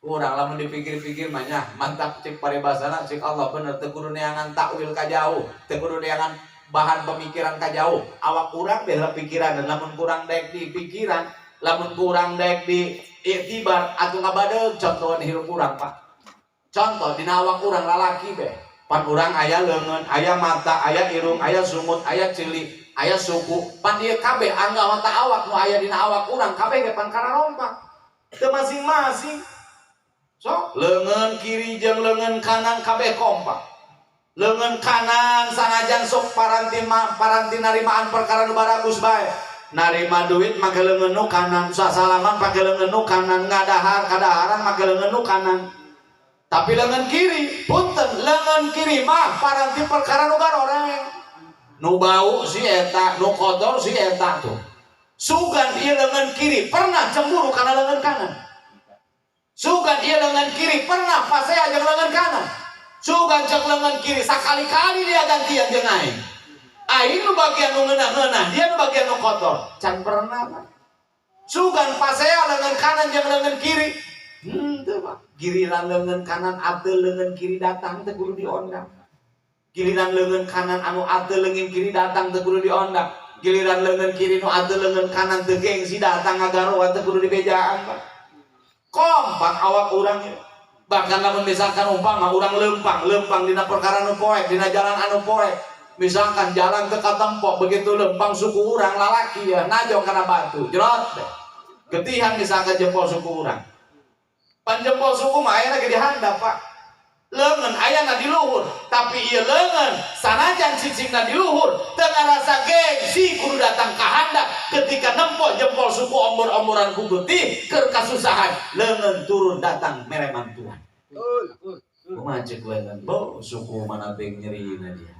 Urang lamun dipikir-pikir mah nya mantap cek parebasana cek Allah bener teu kudu neangan takwil ka jauh, teu kudu neangan bahan pemikiran ka jauh. Awak urang beda pikiran dan lamun kurang daek di pikiran, lamun kurang daek di iktibar atuh ngabadeug contohan hirup urang Pak. Contoh dina awak urang lalaki be. Pan urang aya leungeun, aya mata, aya irung, aya sumut, aya cili, aya suku. Pan ieu kabeh anggota awak nu aya dina awak urang kabeh ge pan kararompak. Teu masing-masing. So, lengan kiri jeung lengan kanan kabeh kompak. Lengan kanan sanajan sok paranti narimaan perkara nu baragus bae. Narima duit make leungeun nu kanan, sasalaman pake leungeun nu kanan, ngadahar kadaharan make leungeun nu kanan. Tapi lengan kiri, punten lengan kiri mah paranti perkara nu garoreng. Nu bau si eta, nu kotor si eta tuh. Sugan ieu lengan kiri pernah cemburu karena lengan kanan. Sugan dia lengan kiri pernah pasea jeung lengan kanan. Sugan cek lengan kiri sakali-kali dia gantian jeung aing. Aing nu bagian nu ngeunah-ngeunah, dia nu bagian nu kotor. Can pernah Pak. Sugan pasea lengan kanan jeung lengan kiri. Teu Pak. Giliran lengan kanan ateu lengan kiri datang teu kudu diondang. Giliran lengan kanan anu ateu lengan kiri datang teu kudu diondang. Giliran lengan kiri nu ateu lengan kanan teu gengsi datang ngagaroa teu kudu dibejaan Pak. Kompak awak urang bahkan lamun misalkan umpama urang lempang dina perkara nu poek dina jalan anu poek misalkan jalan ke katempo begitu lempang suku urang lalaki ya najo kana batu jerot getihan misalkan jempol suku urang pan jempol suku mah aya ge di handap Pak leungeun ayana di luhur tapi ieu leungeun sanajan cicingna di luhur teu ngarasa gengsi kudu datang ka handap ketika nempo jempol suku ombor-omboran ku getih keur kasusahan leungeun turun datang mere mantuan. Kumaha ceuk leungeun bo suku mana teh nyerina dia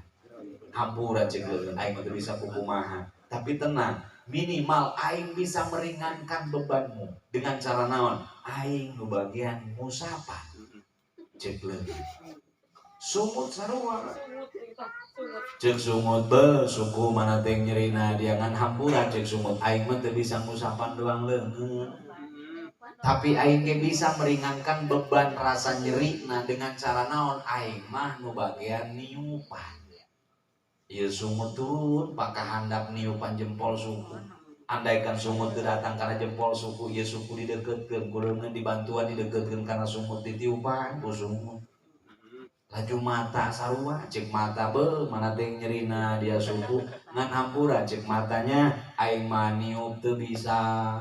hampura ceuk leungeun aing mah teu bisa kumaha tapi tenang minimal aing bisa meringankan bebanmu dengan cara naon? Aing nu bagian musapa cek leuwih sumut sarua cek sumut be suku mana teh nyerina diangan hampura cek sumut aing mah teu bisa ngusapan doang leungeun tapi aing ge bisa meringankan beban rasa nyeri nah dengan cara naon aing mah nu bagian niupan ieu sumut turun paka handap niupan jempol suku andaikan sumut datang karena jempol suku ieu suku dideketkeun kuleungeun dibantuan dideketkeun karena sumut ditiupan ku sumut laju mata sarua cek mata be mana teh nyerina dia suku ngan hampura cek matanya aing mah niup teu bisa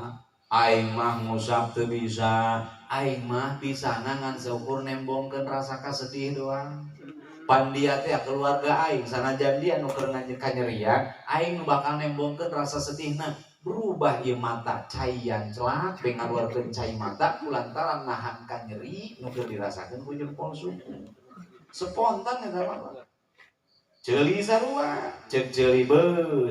aing mah ngusap teu bisa aing mah pisana ngan seukur nembongkeun rasa kasedih doang pan dia teh keluarga aing sanajan dia nu keur kanyerian aing nu bakal nembongkeun rasa sedihna berubah ieu mata caian celak be ngaluarkeun cai mata kulantaran nahan kanyeri nu keur dirasakeun ku jempol suku spontan eta mah ceuli sarua cek ceuli be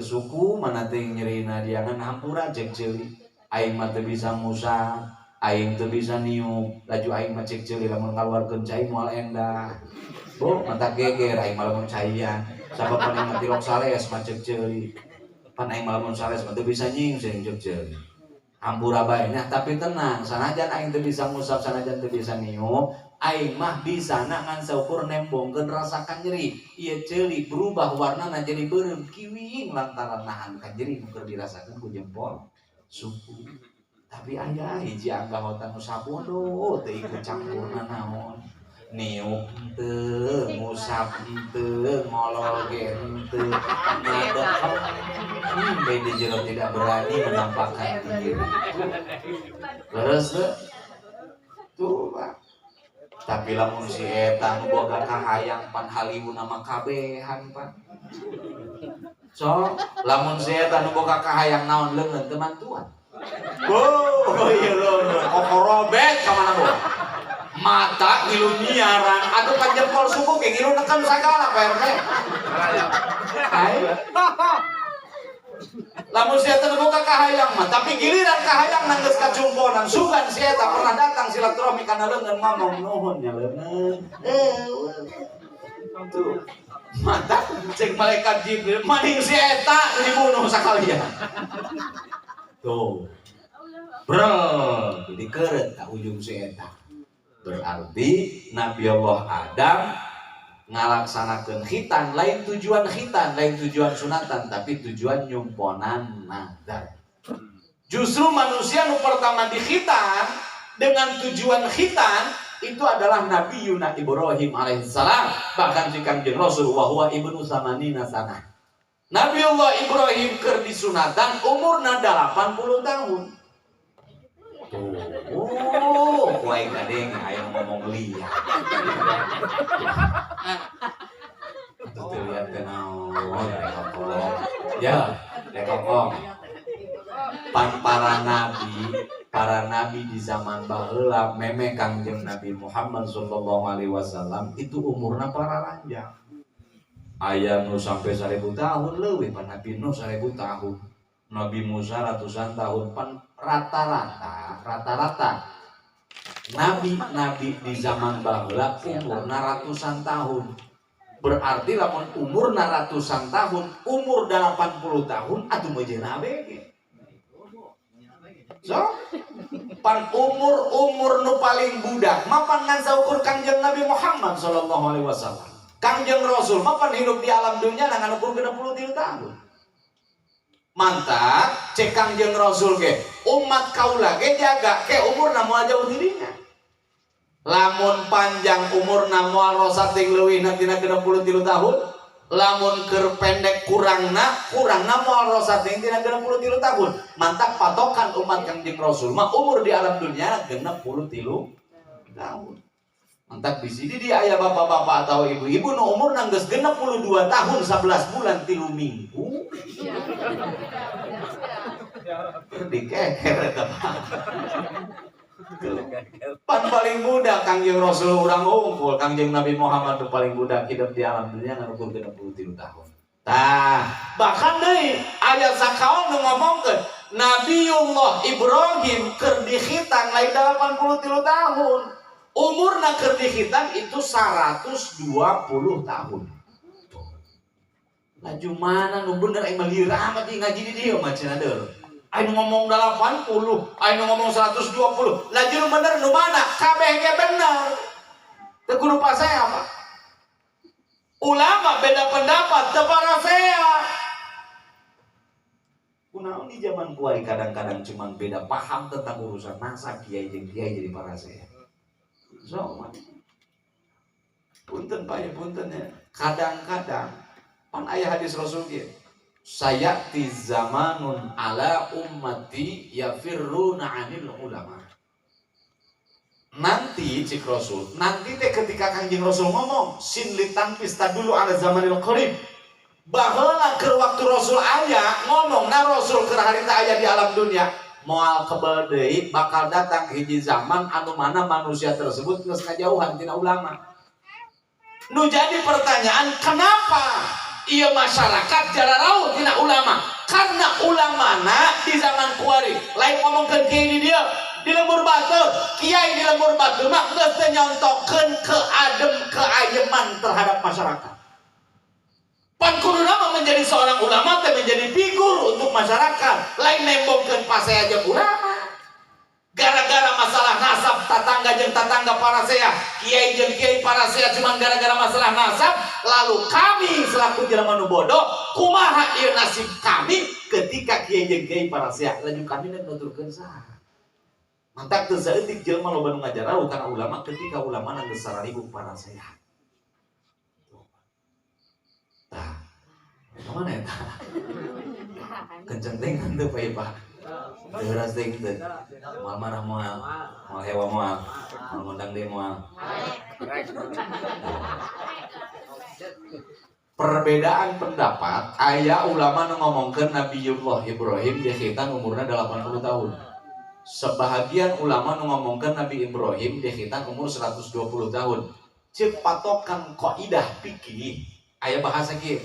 suku mana teh nyerina diangan hampura cek ceuli aing mah teu bisa ngusap aing teu bisa niup laju aing mah cek ceuli lamun ngaluarkeun cai moal endah bo mata geger aing mah lamun caian sabab pan aing mah tilok sales mah cek ceuli pan aing mah lamun sales mah teu bisa nyingsing cek ceuli hampura bae nah tapi tenang sanajan aing teu bisa ngusap sanajan teu bisa niup aing mah bisa ngan saukur nembongkeun rasakan nyeri ieu ceuli berubah warnana jadi beureum kiwing lantaran nahan ka nyeri nu keur dirasakeun ku jempol suku tapi aya hiji anggota nu sabodo teu ikut campurna naon niup teu ngusap teu ngolol ge teu ngadeg bede jero tidak berani menampakkan diri leres tuh Pak tapi lamun si eta nu boga kahayang pan haliwuna mah kabehan pan so lamun si eta nu boga kahayang naon leungeun teu mantuan oh ieu leungeun kokorobet ka mana boga mata ngilu nyiaran atuh kan jempol suku ge ngilu nekan sagala Pak RT lamun si eta nu boga kahayang mah tapi giliran kahayang nang geus kacumponan sugan si eta pernah datang silaturahmi kana leungeun mamong nuhun nya leungeun tuh mata cek malaikat Jibril maning si eta dibunuh sakalian tuh brol jadi keureut ka ujung si eta berarti Nabi Allah Adam ngalaksanakeun khitan lain tujuan khitan lain tujuan sunatan tapi tujuan nyumponan nazar justru manusia nu pertama di khitan dengan tujuan khitan itu adalah Nabi Yuna Ibrahim alaihissalam bahkan si Kangjeng Rasul wa huwa ibnu samanina sanah Nabi Allah Ibrahim keur disunatan umurna 80 tahun oh kuai gadeng aya ngomong liat itu lihat kenal ya dekokong para nabi di zaman baheula meme Kangjeng Nabi Muhammad sallallahu alaihi wasallam itu umurna para ranjang aya nu sampai 1000 tahun leuwih pan Nabi Nuh 1000 tahun Nabi Musa ratusan tahun pan rata-rata nabi di zaman baheula umurna ratusan tahun berarti lamun umurna ratusan tahun umur 80 tahun atuh mejeuna abg so pan umur nu paling budak mapan ngan saukur Kangjeng Nabi Muhammad sallallahu alaihi wasallam Kangjeng Rasul mapan hidup di alam dunia ngan ukur 63 tahun mantap cek Kangjeng Rasul ge umat kaula ge jaga ke umurna moal jauh dirinya lamun panjang umurna moal rosak ting leuwihna tina 63 tahun lamun keur pendek kurangna moal rosak ting tina 63 tahun mantap patokan umat Kangjeng Rasul mah umur di alam dunia 63 tahun mantap bisi di aya bapak-bapak atau ibu-ibu nu umurna geus 62 tahun 11 bulan 3 minggu dikeker eta pan paling muda Kangjeng Rasul urang unggul Kangjeng Nabi Muhammad paling muda hidup di alam dunia ngan ukur 63 tahun bahkan deui aya sakaon nu ngomongkeun Nabiullah Ibrahim keur dihitan lain 83 tahun. Umurna keur dihitan itu 120 tahun. Laju mana nu bener aing mah lieur amat ngaji di dieu mah cenah deul. Aing ngomong 80, aing ngomong 120. Laju nu bener nu mana? Kabeh ge bener. Teu kudu pasea mah. Ulama beda pendapat teu parasea. Kunaon di zaman kuari kadang-kadang cuman beda paham tentang urusan nasab kiai jeung kiai jadi parasea. So, punten Pak ya punten ya. Kadang-kadang pan aya hadis Rasul kieu. Sayati zamanun ala ummati yafirruna 'anil ulama. Nanti cik Rasul, nanti teh ketika Kanjeng Rasul ngomong sin litangpis dulu ala zamanil qarib. Baheula keur waktu Rasul aya ngomong na Rasul keur harita aya di alam dunia. Moal kebal deui bakal datang hiji zaman anu mana manusia tersebut geus ngajauhan tina ulama. Nu jadi pertanyaan kenapa ieu masyarakat jararau tina ulama? Karena ulamana di zaman kuari lain ngomongkeun kiai di dieu di lembur batu, kiai di lembur batu mah geus teu nyontokeun keayeman terhadap masyarakat. Pan kudu nama menjadi seorang ulama teh menjadi figur untuk masyarakat. Lain nembongkeun pasea jeung ulama. Gara-gara masalah nasab tatangga jeung tatangga parasea, kiai jeung kiai parasea cuma gara-gara masalah nasab, lalu kami selaku jelema nu bodoh, kumaha ieu nasib kami ketika kiai jeung kiai parasea lanjut kami nuturkeun saha? Mantap teu saeutik jelema loba nu ngajarau kana ulama ketika ulama nang geus sararibu parasea. Kemana ya? Kenceng ting teu Pak. Deras ting teu. Moal marah moal hewa moal ngundang dia moal. Perbedaan pendapat aya ulama nu ngomongkeun Nabiullah Ibrahim dihitan umurna 80 tahun. Sebahagian ulama nu ngomongkeun Nabi Ibrahim dihitan umur 120 tahun. Ceuk patokan kaidah fikih aya bahasa kieu.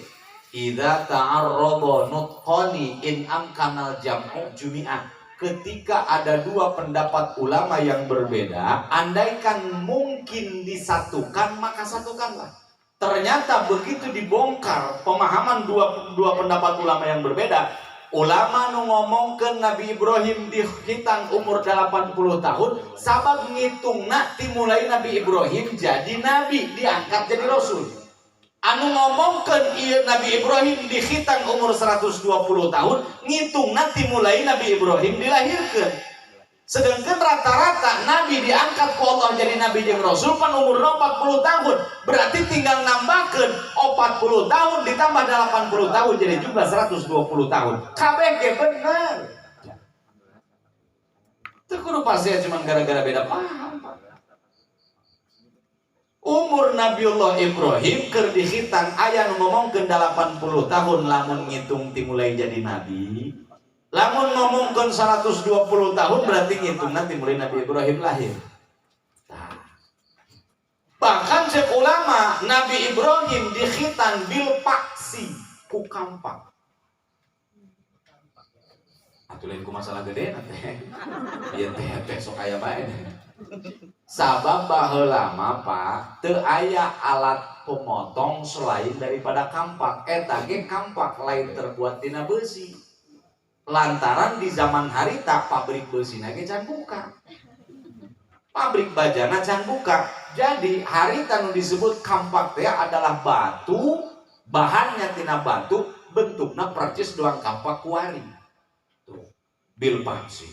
Idza ta'arrada nutqani in amkanal jam'u jumi'ah. Ketika ada dua pendapat ulama yang berbeda, andaikan mungkin disatukan maka satukanlah. Ternyata begitu dibongkar pemahaman dua pendapat ulama yang berbeda, ulama nu ngomongkeun Nabi Ibrahim dihitan umur 80 tahun, sabab ngitungna timulai Nabi Ibrahim jadi nabi, diangkat jadi rasul. Anu ngomongkeun ieu Nabi Ibrahim dihitan umur 120 tahun, ngitungna timulai Nabi Ibrahim dilahirkeun. Sedangkan rata-rata Nabi diangkat ku Allah jadi Nabi jeung Rasul pan umur 40 tahun. Berarti tinggal nambahkeun 40 tahun ditambah 80 tahun jadi jumlah 120 tahun. Kabeh ge bener. Teu kudu pasti cuma gara-gara beda paham. Umur Nabiullah Ibrahim keur dihitan aya nu ngomongkeun 80 tahun lamun ngitung timulai jadi nabi. Lamun ngomongkeun 120 tahun berarti ngitungna timulai Nabi Ibrahim lahir. Bahkan cek ulama Nabi Ibrahim dihitan bil paksi ku kampak. Atuh lain ku masalah gede teh. Ieu teh sok aya bae. Sabab baheula mah Pak teu aya alat pemotong selain daripada kampak. Eta ge kampak lain terbuat tina besi. Lantaran di zaman harita pabrik beusina ge can buka. Pabrik bajana can buka. Jadi harita nu disebut kampak teh adalah batu, bahannya tina batu, bentukna percis doang kampak kuari. Tuh, bil paksi.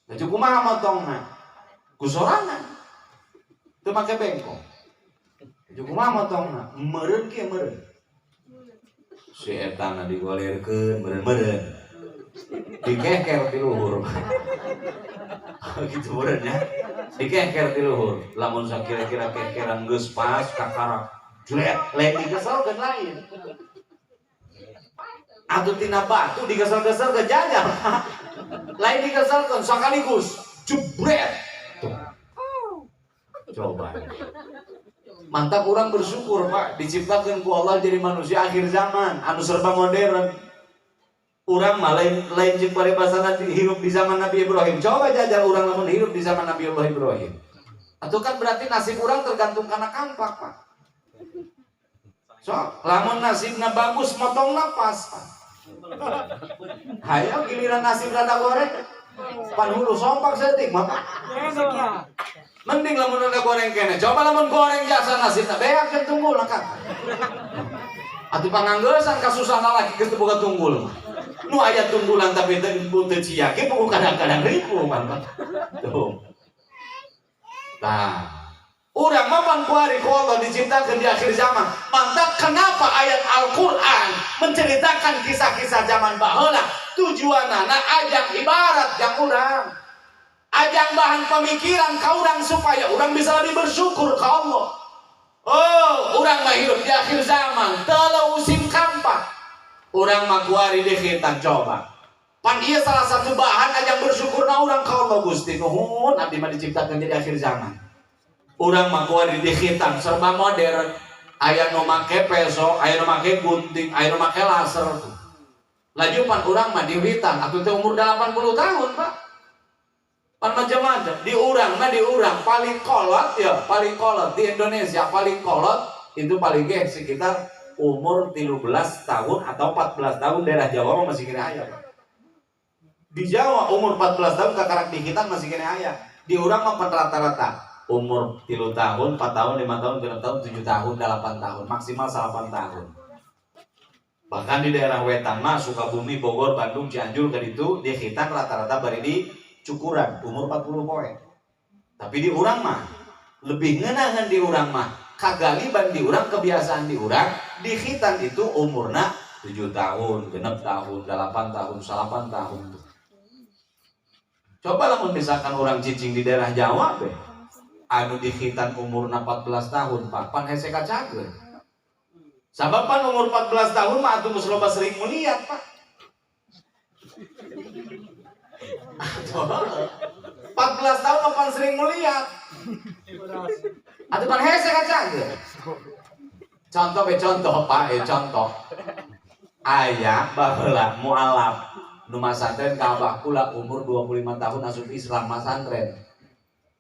Da kumaha motongna? Ku sorangan. Teu make bengkok. Da kumaha motongna? Meureun kieu meureun. Si eta na digolirkeun meureun-meureun. Dikeker di luhur. Gitu meureunnya. Dikeker di luhur. Lamun sakira-kira kekeran geus pas kakara jlet lain digeselkeun lain. Atuh tina batu digesel-gesel ke jajar. Lain digeselkeun sakaligus jebret. Coba. Mantap orang bersyukur Pak, diciptakan ku Allah jadi manusia akhir zaman, anu serba modern. Orang mah lain jeung paribasana hirup di zaman Nabi Ibrahim. Coba jajal orang lamun hirup di zaman Nabi Allah Ibrahim. Atau kan berarti nasib orang tergantung karena kampak Pak. So, lamun nasibna bagus motong napas Pak. Hayo giliran nasib rada goreng. Pan hulu sompak setik mah Pak. Mending lamun rada goreng kene. Coba lamun goreng jasa nasibna beak jeung tunggul kan. Atuh panganggeusan kasusahna laki geus teu boga tunggul. Nu aya tunggulan tapi teu cia ge pokok kadang-kadang ribu Pak. Tuh. Nah, urang mah pangkuari ku Allah diciptakan di akhir zaman. Mantap kenapa ayat Al-Qur'an menceritakan kisah-kisah zaman baheula? Tujuanna ajang ibarat yang urang. Ajang bahan pemikiran ka urang supaya urang bisa lebih bersyukur ka Allah. Oh, urang mah hidup di akhir zaman, teu usim kampak. Urang mah kuari dikhitan coba. Pan ieu salah satu bahan ajang bersyukurna urang ka Allah Gusti. Nuhun abdi mah diciptakeun di akhir zaman. Urang mah kuari dikhitan serba modern. Aya nu make peso, aya nu make gunting, aya nu make laser. Laju pan urang mah diwitan atuh teh umur 80 tahun, Pak. Pan macam-macam di urang paling kolot ya, paling kolot di Indonesia paling kolot itu paling ge sekitar umur 13 tahun atau 14 tahun daerah Jawa masih kena aya. Di Jawa umur 14 tahun kakarak dikitan masih kena aya. Di urang mah rata-rata umur 3 tahun, 4 tahun, 5 tahun, 6 tahun, 7 tahun, 8 tahun, maksimal 8 tahun. Bahkan di daerah wetan mah Sukabumi, Bogor, Bandung, Cianjur kan itu dikitan rata-rata bari di cukuran umur 40 poe. Tapi di urang mah lebih ngeunaheun di urang mah kagaliban di urang kebiasaan di urang di khitan itu umurna 7 tahun, 6 tahun, 8 tahun, 8 tahun. Coba lamun misalkan orang cicing di daerah Jawa be anu di khitan umurna 14 tahun Pak pan hese kacageun. Sabab pan umur 14 tahun mah atuh geus loba sering muliat Pak. 14 tahun pan sering muliat. Atuh pan hese kacageun. Contoh Pak, contoh. Aya baheula mualaf nu masantren ka abah kula umur 25 tahun asup Islam masantren.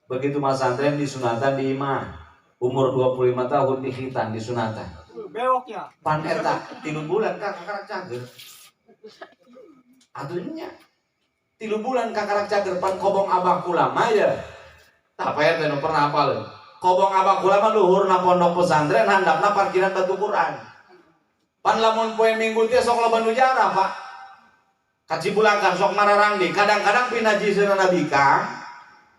Begitu masantren disunatan di imah. Umur 25 tahun di khitan disunatan. Bewoknya. Pan eta 3 bulan kakarak cager. Atunya 3 bulan kakarak cager pan kobong abah kula mah ya. Tah payah teh nu pernah hafal. Kobong abah kula mah luhurna pondok pesantren handapna parkiran batu Quran. Pan lamun poe Minggu teh sok loba nu jarah, Pak. Kacibulakan sok mararandi, kadang-kadang pinajiseuna Nabi Kang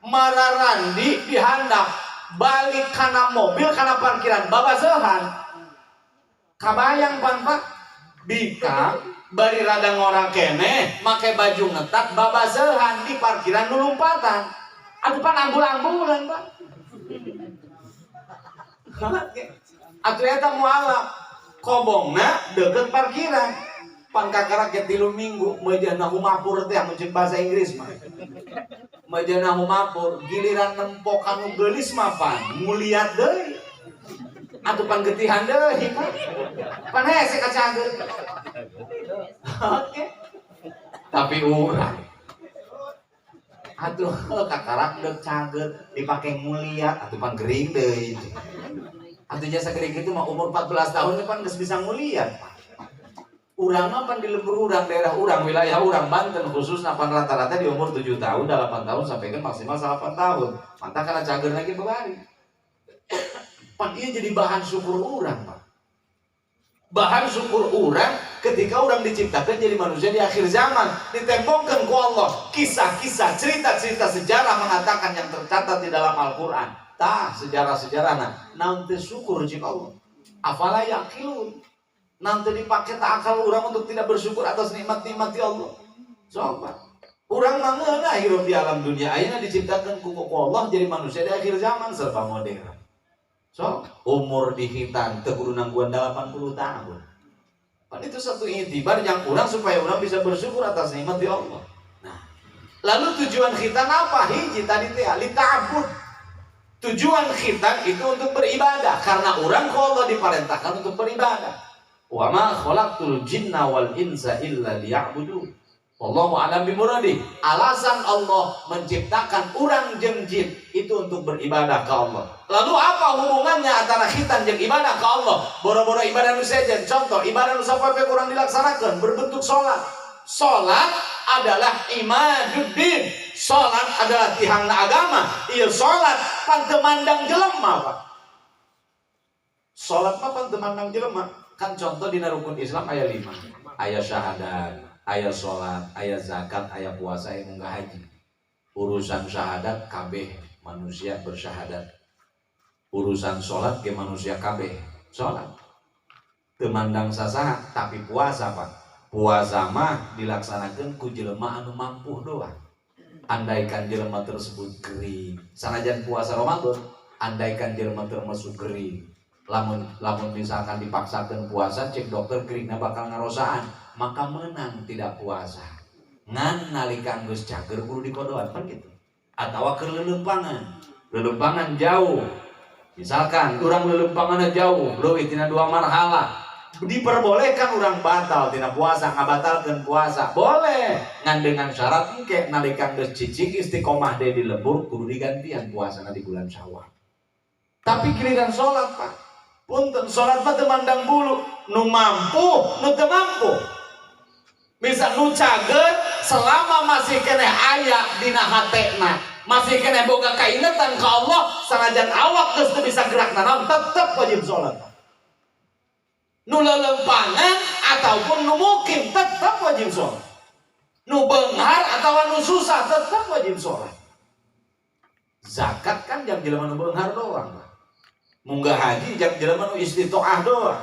mararandi di handap balik kana mobil kana parkiran babaseuhan. Kabayang pan Pak? Bika bari rada ngorang keneh make baju ngetat babaseuhan di parkiran nu lumpatan. Atuh pan ambul-ambulan, Pak. Atuh eta mualaf kobongna deket parkiran pan kakarak ge 3 minggu meujana humapur teh mun ceuk bahasa Inggris mah meujana humapur giliran nempok anu geulis mah pan muliat deui atuh pan getihan deui pan hese kacageun. Oke tapi urang atuh kakarak deuk cageut dipake muliat atuh pan gering deui. Atuh jasa gering itu mah umur 14 tahun kan geus bisa nguliat. Urang mah pan di lembur urang daerah urang wilayah urang Banten khususna pan rata-rata di umur 7 tahun 8 tahun sampai ke maksimal 8 tahun. Mantap kana cager lagi bebari. Pan ieu jadi bahan syukur urang, Pak. Bahan syukur urang ketika urang diciptakan jadi manusia di akhir zaman, ditembongkeun ku Allah kisah-kisah, cerita-cerita sejarah mengatakan yang tercatat di dalam Al-Qur'an. Tah sejarah-sejarahna naon teu syukur jeung Allah. Afala yaqilun. Naon teu dipake ta akal urang untuk tidak bersyukur atas nikmat-nikmat di Allah. Coba. Urang mah ngeunah hirup di alam dunia ayeuna diciptakeun ku Allah jadi manusia di akhir zaman serba modern. So, umur dihitan teu kudu nangguan 80 tahun. Pan itu satu intibar yang urang supaya urang bisa bersyukur atas nikmat di Allah. Nah, lalu tujuan khitan apa? Hiji tadi teh li ta'bud. Tujuan khitan itu untuk beribadah, karena orang ku Allah diperintahkan untuk beribadah. Wa ma khalaqtul jinna wal insa illa liya'budun. Wallahu a'lam bimuradi. Alasan Allah menciptakan orang jeung jin itu untuk beribadah ke Allah. Lalu apa hubungannya antara khitan jeung ibadah ke Allah? Boro-boro ibadah nu sejen. Contoh, ibadah nu sapoe kurang dilaksanakan berbentuk salat. Salat adalah imaduddin. Salat adalah tihangna agama. Ieu salat pan teu mandang jelema, Pak. Salat mah pan teu mandang jelema. Kan contoh dina rukun Islam aya 5. Aya syahadat, aya sholat, aya zakat, aya puasa, aya munggah haji. Urusan syahadat kabeh manusia bersyahadat. Urusan sholat ke manusia kabeh sholat. Temandang sasaha, tapi puasa Pak. Puasa mah dilaksanakan ku jelema anu mampu doang. Andaikan jelema tersebut kering, sanajan puasa Ramadan, andaikan jelema termasuk kering. Lamun misalkan dipaksakan puasa, cek dokter keringna bakal ngarosaan, maka menang tidak puasa. Ngan nalika geus cager kudu dikodoan kan gitu. Atawa keur leuleumpangan jauh. Misalkan urang leuleumpanganna jauh, leuwih tina 2 marhala. Diperbolehkan urang batal tina puasa, ngabatalkeun puasa. Boleh. Ngan dengan syarat engke nalika geus cicing istiqomah deui di lembur kudu digantian puasana di bulan Syawal. Tapi giliran salat, Pak. Punten salat mah teu mandang bulu, nu mampu, nu teu mampu. Misal nu cager selama masih kena aya dina hatena, masih kena boga kaingetan ka Allah, sanajan awak geus teu bisa gerak naon, tetep wajib salat. Nu leuleumpangan ataupun nu mukim tetep wajib salat. Nu beunghar atawa nu susah tetep wajib salat. Zakat kan jang jelema nu beunghar doang, Pak. Munggah haji jang jelema nu istitoah doang.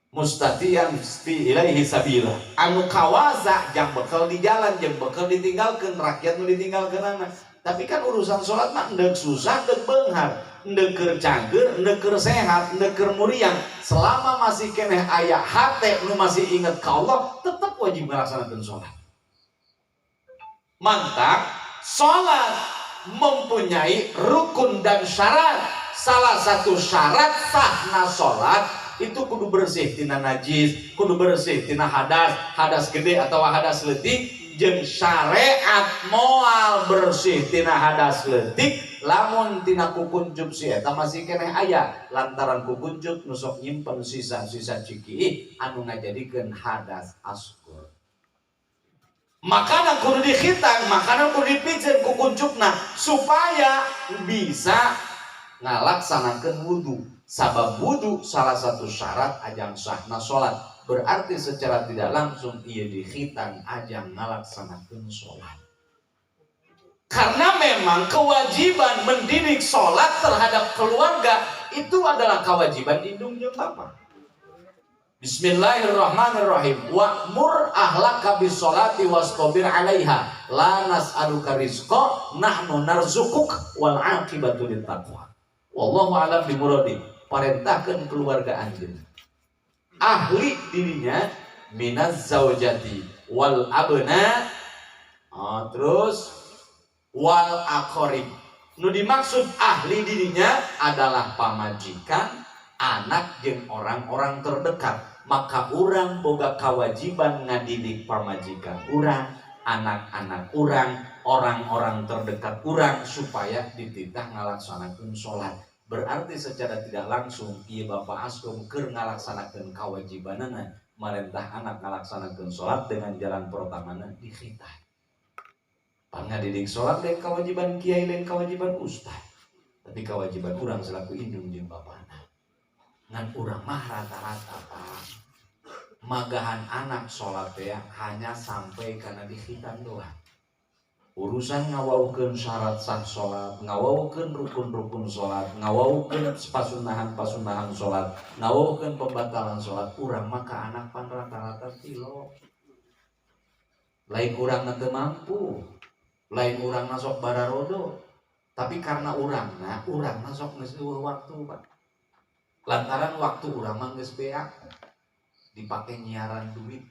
Mustatiyan fi ilaihi sabila. Anu kawasa jang bekal di jalan, jang bekal ditinggalkeun rakyat nu ditinggalkeunana. Tapi kan urusan salat mah endeuh susah, endeuh beunghar, endeuh keur cager, endeuh keur sehat, endeuh keur muriang. Selama masih keneh aya hate nu masih inget ka Allah, tetep wajib melaksanakeun salat. Mantap, salat mempunyai rukun dan syarat. Salah satu syarat sahna salat itu kudu bersih tina najis, kudu bersih tina hadas gede atau hadas leutik, jeung syariat moal bersih tina hadas leutik lamun tina kukuncup si eta masih keneh aya lantaran kukuncup nu sok nyimpen sisa-sisa ciki anu ngajadikeun hadas asghar. Makanan kudu dikhitan, makanan kudu dipijeun kukuncupna supaya bisa ngalaksanakeun wudu. Sabab wudu salah satu syarat ajang sahna salat. Berarti secara tidak langsung ia dikhitan ajang ngalaksanakeun salat. Karena memang kewajiban mendidik salat terhadap keluarga itu adalah kewajiban indung jeung bapa. Bismillahirrahmanirrahim. Wa'mur ahlaka bis-sholati wastabir 'alaiha. La nas'aluka rizqa, nahnu narzuquk wal 'aqibatu lit-taqwa. Wallahu a'lam bimuradi. Parentahkeun keluarga anjeun. Ahli dirinya minaz zaujati wal abna, terus wal aqarib. Nu dimaksud ahli dirinya adalah pamajikan, anak jeung orang-orang terdekat. Maka urang boga kewajiban ngadidik pamajikan urang, anak-anak urang, orang-orang terdekat urang supaya dititah ngalaksanakeun salat. Berarti secara tidak langsung ieu Bapak Askom keur ngalaksanakeun kawajibanana marentah anak ngalaksanakeun salat dengan jalan pertamana dikhitan. Pangadidik salat lain kewajiban kiai, lain kewajiban ustaz. Tapi kewajiban urang selaku indung jeung bapana. Ngan urang mah rata-rata Pak magahan anak salat ya hanya sampai karena dikhitan doang. Urusan ngawaukeun syarat sah salat, ngawaukeun rukun-rukun salat, ngawaukeun pasunahan-pasunahan salat, ngawaukeun pembatalan salat, urang maka anak pan rata-rata tilo. Lain urang teu mampu, lain urang sok bararodo. Tapi karena urang sok geus eueuh waktu, Pak. Lantaran waktu urang mah geus beak. Dipake nyiaran duit.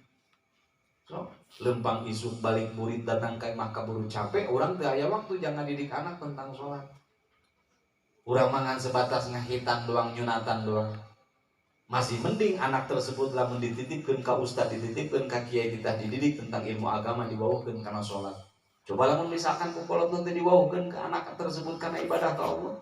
So, lempang isuk balik murid datang ke maka buru capek, orang teu aya waktu jangan didik anak tentang sholat. Urang mangan sebatas ngahitan doang, nyunatan doang. Masih mending anak tersebut lamun dititipkeun ka ustad, dititipkeun ka kiai, ditah dididik tentang ilmu agama, diwauhkeun kana salat. Coba lamun misalkan ku kolot teu diwauhkeun ka anak tersebut kana ibadah ka Allah,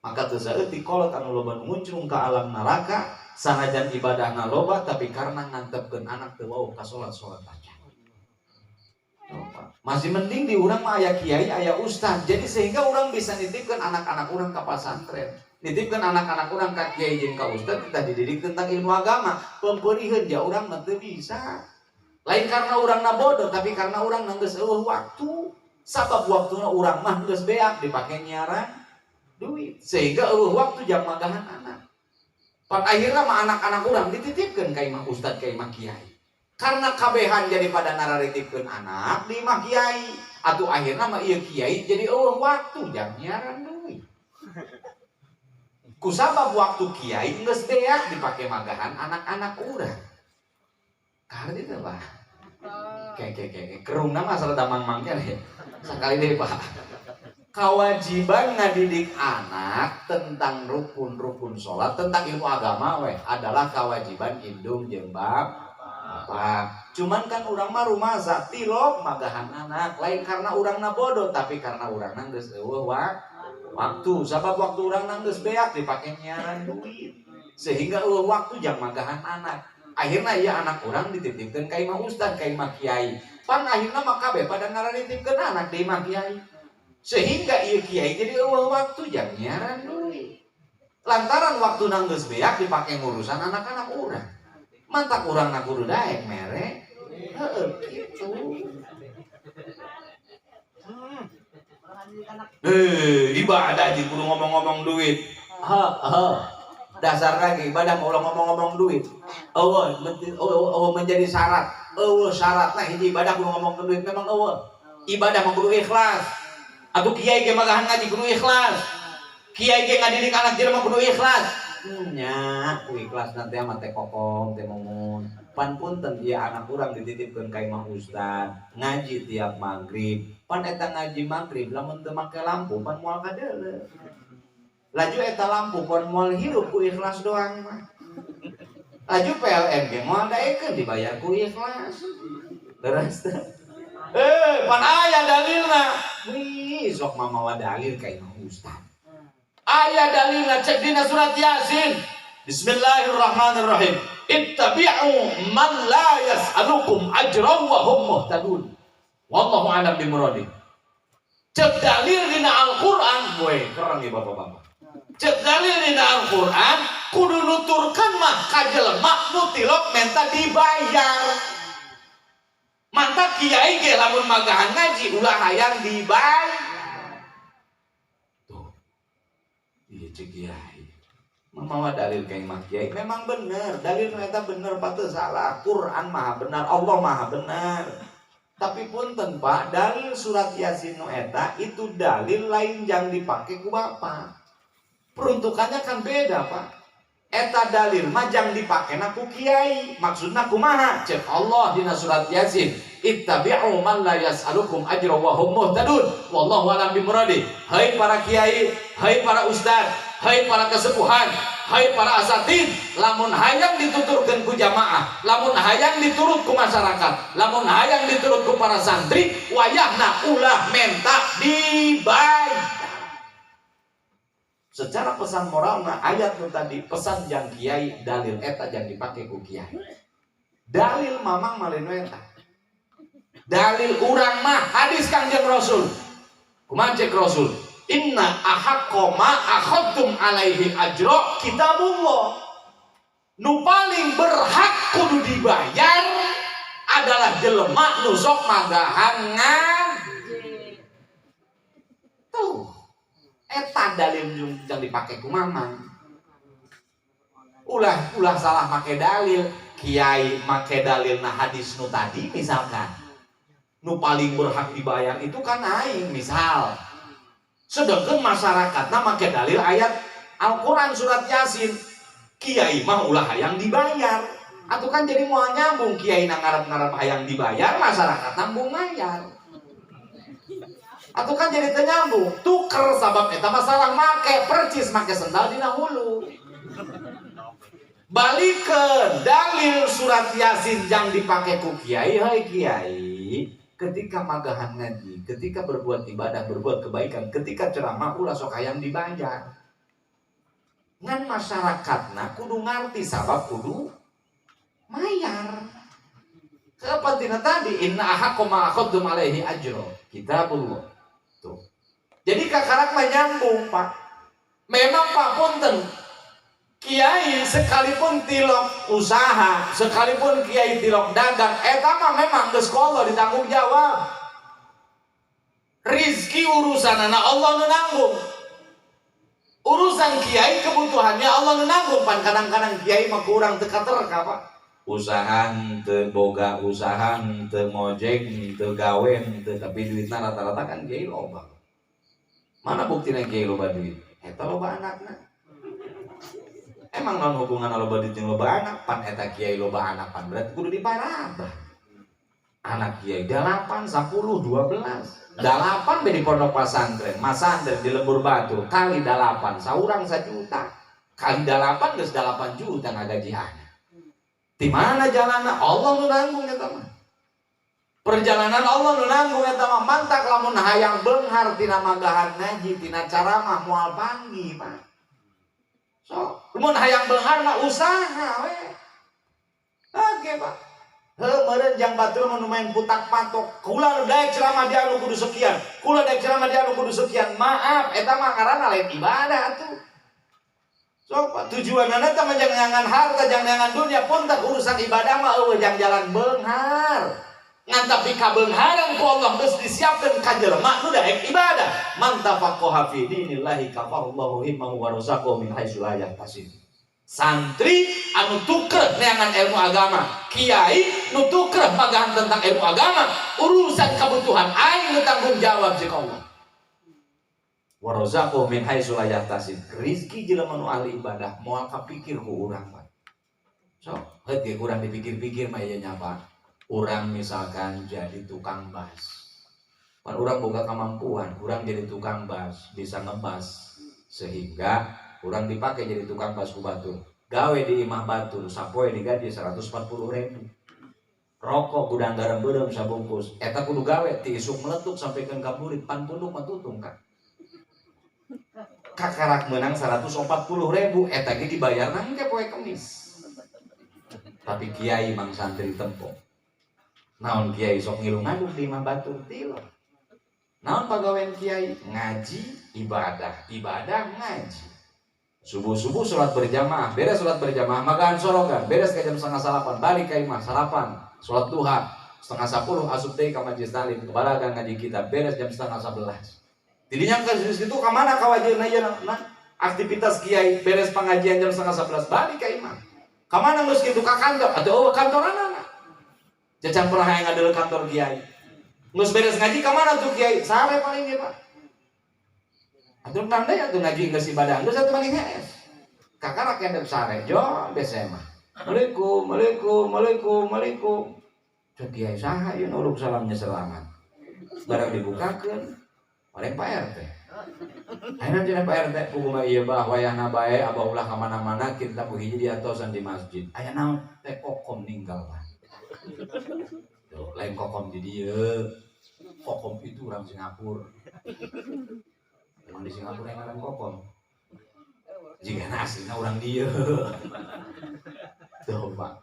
maka teu saeutik kolot anu loba nguncung ka alam neraka sanajan ibadahna loba tapi karena ngantepkeun anak teu wauh ka salat-salat aja. Masih mending di urang mah aya kiai, aya ustad. Jadi sehingga urang bisa nitipkeun anak-anak urang ka pasantren. Nitipkan anak-anak orang ka kiai jeung ka ustad, kita dididik tentang ilmu agama. Pempeuriheun ja urang mah teu bisa. Lain karena urangna bodoh, tapi karena urang geus eueuh waktu. Sabab waktuna urang mah geus beak dipake nyiaran duit. Sehingga eueuh waktu jang magahan anak. Pan akhirna mah anak-anak urang dititipkeun ka imah ustad, ka imah kiai. Karena kabehan jadi pada nararitipkeun anak di imah kiai. Atuh akhirna mah ieu kiai jadi eueuh waktu jang nyiaran duit. Kusabab waktu kiai geus beak dipake magahan anak-anak urang. Karena itu Pak. Kerungna mah asal damang mangkel ya. Sakali deui Pak. Kewajiban ngadidik anak tentang rukun-rukun sholat, tentang ilmu agama adalah kewajiban indung jeung bapak. Cuman kan urang mah rumaza tilok magahan anak, lain karena urangna bodoh, tapi karena urangna geus eueuh waktu. Sabab waktu urangna geus beak dipake nyiaran duit. Sehingga eueuh waktu jang magahan anak. Akhirna ieu anak urang dititipkeun ka imah ustad, ka imah kiai. Pan akhirna mah kabeh pada ngaranitipkeun anak di imah kiai. Sehingga ieu kiai jadi eueuh waktu jang nyiaran duit. Lantaran waktuna geus beak dipake ngurusan anak-anak urang. Mantak urangna kudu daek mere. Heueuh kitu. Ibadah di kudu ngomong-ngomong duit. Dasar lagi ibadah mau ngomong-ngomong duit. Menjadi syarat. Syaratna hiji ibadah kudu ngomong duit memang ibadah mah kudu ikhlas. Atuh kiai ge magahan ngaji kudu ikhlas. Kiai ge ngadidik anak jelema kudu ikhlas. Nya, ku ikhlas nanti mah teh kokong teh momun. Pan punten ieu anak urang dititipkeun ka imah ustad, ngaji tiap magrib. Pan eta ngaji magrib lamun teu make lampu pan moal kadeuleuh. Laju eta lampu pan moal hirup ku ikhlas doang mah. Laju PLN ge moal daekeun dibayar ku ikhlas. Terus teh. Pan aya dalilna. Wih, sok mamawa dalil ka imah ustad. Aya dalilna cek dina surat Yasin. Bismillahirrahmanirrahim. Ittabi'u man la yas'alukum ajran wa hum muhtadun. Wallahu a'lam bimuradi. Cek dalil dina Al-Qur'an, we keren ya bapak-bapak. Cek dalil dina Al-Qur'an kudu nuturkan mah ka jelema nu tilok menta dibayar. Mantap kiai ge lamun magahan ngaji ulah hayang dibayar. Tuh. Ieu cek kiai. Mamawa dalil ka imah kiai memang bener, dalil eta bener pateu salah. Quran maha benar, Allah maha benar. Tapi punten Pak, dalil surat Yasin nu eta itu dalil lain yang dipake ku bapak. Peruntukannya kan beda Pak. Eta dalil mah jang dipakena ku kiai. Maksudna kumaha? Cek Allah dina surat Yasin. Ittabi'u man la yas'alukum ajran wa hum muhtadun. Wallahu a'lam bimuradi. Hai para kiai, hai para ustaz, hai para kesepuhan, hai para asatid, lamun hayang dituturkeun ku jamaah, lamun hayang diturut ku masyarakat, lamun hayang diturut ku para santri, wayahna ulah menta dibayar. Secara pesan moralna ayat nu tadi pesan jang kiai, dalil eta jang dipake ku kiai. Dalil mamang malinu eta. Dalil urang mah hadis Kangjeng Rasul. Kumaha cek Rasul? Inna ahaqqa ma akhadtum alaihi ajra kitabullah. Nu paling berhak kudu dibayar adalah jelema nu sok magahan ngaji. Tuh. Eta dalil yang dipake ku mamang. Ulah salah make dalil. Kiai make dalil na hadis nu tadi misalkan. Nu paling berhak dibayar itu kan aing misal. Sedangkan masyarakatna make dalil ayat Al-Quran surat Yasin. Kiai mah ulah hayang dibayar. Atuh kan jadi moal nyambung kiai na ngarep-ngarep hayang dibayar, masyarakat nambung bayar. Atau kan jadi tenyambung, tuker sabab eta masalah make percis make sendal dina hulu. Balikeun dalil surat Yasin yang dipakai ku kiai, hai kiai, ketika magahan ngaji, ketika berbuat ibadah, berbuat kebaikan, ketika ceramah ulah sok hayang dibayar. Ngan masyarakatna kudu ngarti sabab kudu mayar. Kepentingan tadi inna ahaqqu ma akhadtum alaihi ajro. Kitabullah. Tuh. Jadi kakarak mah nyambung, Pak. Memang Pak punten kiai sekalipun tilok usaha, sekalipun kiai tilok dagang, eta mah memang geus ku Allah ditanggung jawab. Rizki urusan anak Allah nu nanggung. Urusan kiai kebutuhannya Allah nu nanggung. Pan kadang-kadang kiai mah kurang teu katerka, Pak. Usaha teu boga, usaha teu ngojek, teu gawe, tapi duitna rata-rata kan kiai loba. Mana buktina kiai loba duit? Eta loba anakna. Emang non hubungan loba duit jeung loba anak, pan eta kiai loba anak pan berarti kudu diparabah. Anak kiai 8, 10, 12. 8 be di pondok pesantren, masantren di Lembur Batu, kali 8, saurang 1 juta. Kali 8 geus 8 juta ngagajianna. Di mana jalanna? Allah nu nanggung eta mah. Perjalanan Allah nu nanggung eta mah. Mantak lamun hayang beunghar tina magahan ngaji, tina caramah moal panggi, Pak. So, mun hayang beunghar mah usaha we. Oke, Pak. Meureun jang batur mun main putak patok. Kula daek ceramah dia anu kudu sekian. Kula daek ceramah dia anu kudu sekian. Maaf, eta mah ngaranna lain ibadah atuh. So, tujuanna teh mah jangan harta, jangan dunia pun tak urusan ibadah mah eueuh jang jalan beunghar. Ngan tapi kabeungharan ku Allah geus disiapkeun ka jelema nu daek ibadah. Man tafaqaha fi dinillahi kafarallahu himmahu wa razaqahu min haitsu la yahtasib. Santri anu tuker neangan ilmu agama, kiai nu tuker magahan tentang ilmu agama, urusan kebutuhan aing nu tanggung jawab jeung Allah. Wa razaqahu min haitsu la yahtasib. Rizki jelema nu ahli ibadah moal kapikir ku urang, Pak. So, heuh kurang dipikir-pikir mah ieu nya, Pak. Orang misalkan jadi tukang bas, pan orang boga kemampuan, orang jadi tukang bas, bisa ngebas, sehingga orang dipakai jadi tukang bas ku batur. Gawe di imah batur, sapoe digaji 140.000. Rokok gudang garam beudem sabungkus, eta kudu gawe ti isuk meletuk sampikeun ka murid, pan punduk mah tutung kan. Kakarak menang 140.000, eta ge dibayarna engke poe Kemis. Tapi kiai mang santri tempo. Naon kiai sok ngilu ngaduk di imah batur tilo. Naon pagawean kiai? Ngaji, ibadah, ngaji. Subuh-subuh sholat berjamaah, beres sholat berjamaah, magaan sorogan, beres ke jam 09:30, balik ke imah, sarapan, sholat duha, 09:30, asup deui ka majlis taklim, kebalagan ngaji kitab, beres jam 10:30. Tidinya ka situ ka mana kawajeunna ieu na? Aktivitas kiai beres pengajian jam 10:30, balik ke imah. Ka mana geus kitu ka kantor atuh kantoranna? Jajan pernah yang ngadel kantor kiai. Ngus beres ngaji kemana tuh kiai? Sare paling ya, Pak. Atuh tandai atuh ngaji geus ibadah. Geus atuh paling hees. Kakak rakyat sare jo besema. Assalamualaikum. Cek kiai saha ieu uruk salamnya selamat. Barang dibukakeun oleh Pak RT. Ayeuna cenah Pak RT kumaha ieu bah wayahna bae abah ulah ka mana-mana kita hiji diatosan di masjid. Aya naon teh kokom ninggal, Pak. Tuh, lain kokom di dia. Kokom itu orang Singapura. Emang di Singapura yang ngaran kokom. Jika aslinya orang dia. Tuh, Pak.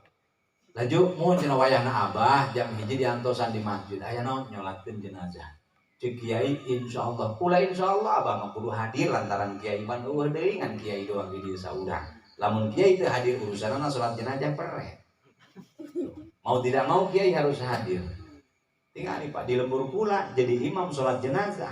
Laju mun cenah wayahna abah jam hiji diantosan di masjid. Aya naon nyolatkeun jenazah. Cek kiai insyaallah. Ulah insyaallah abah mah kudu hadir lantaran kiai pan eueuh deui ngan kiai doang di dieu saurang. Lamun kiai teu hadir urusanna salat jenazah peret. Mau tidak mau kiai harus hadir. Tinggal nih Pak di lembur pula jadi imam sholat jenazah.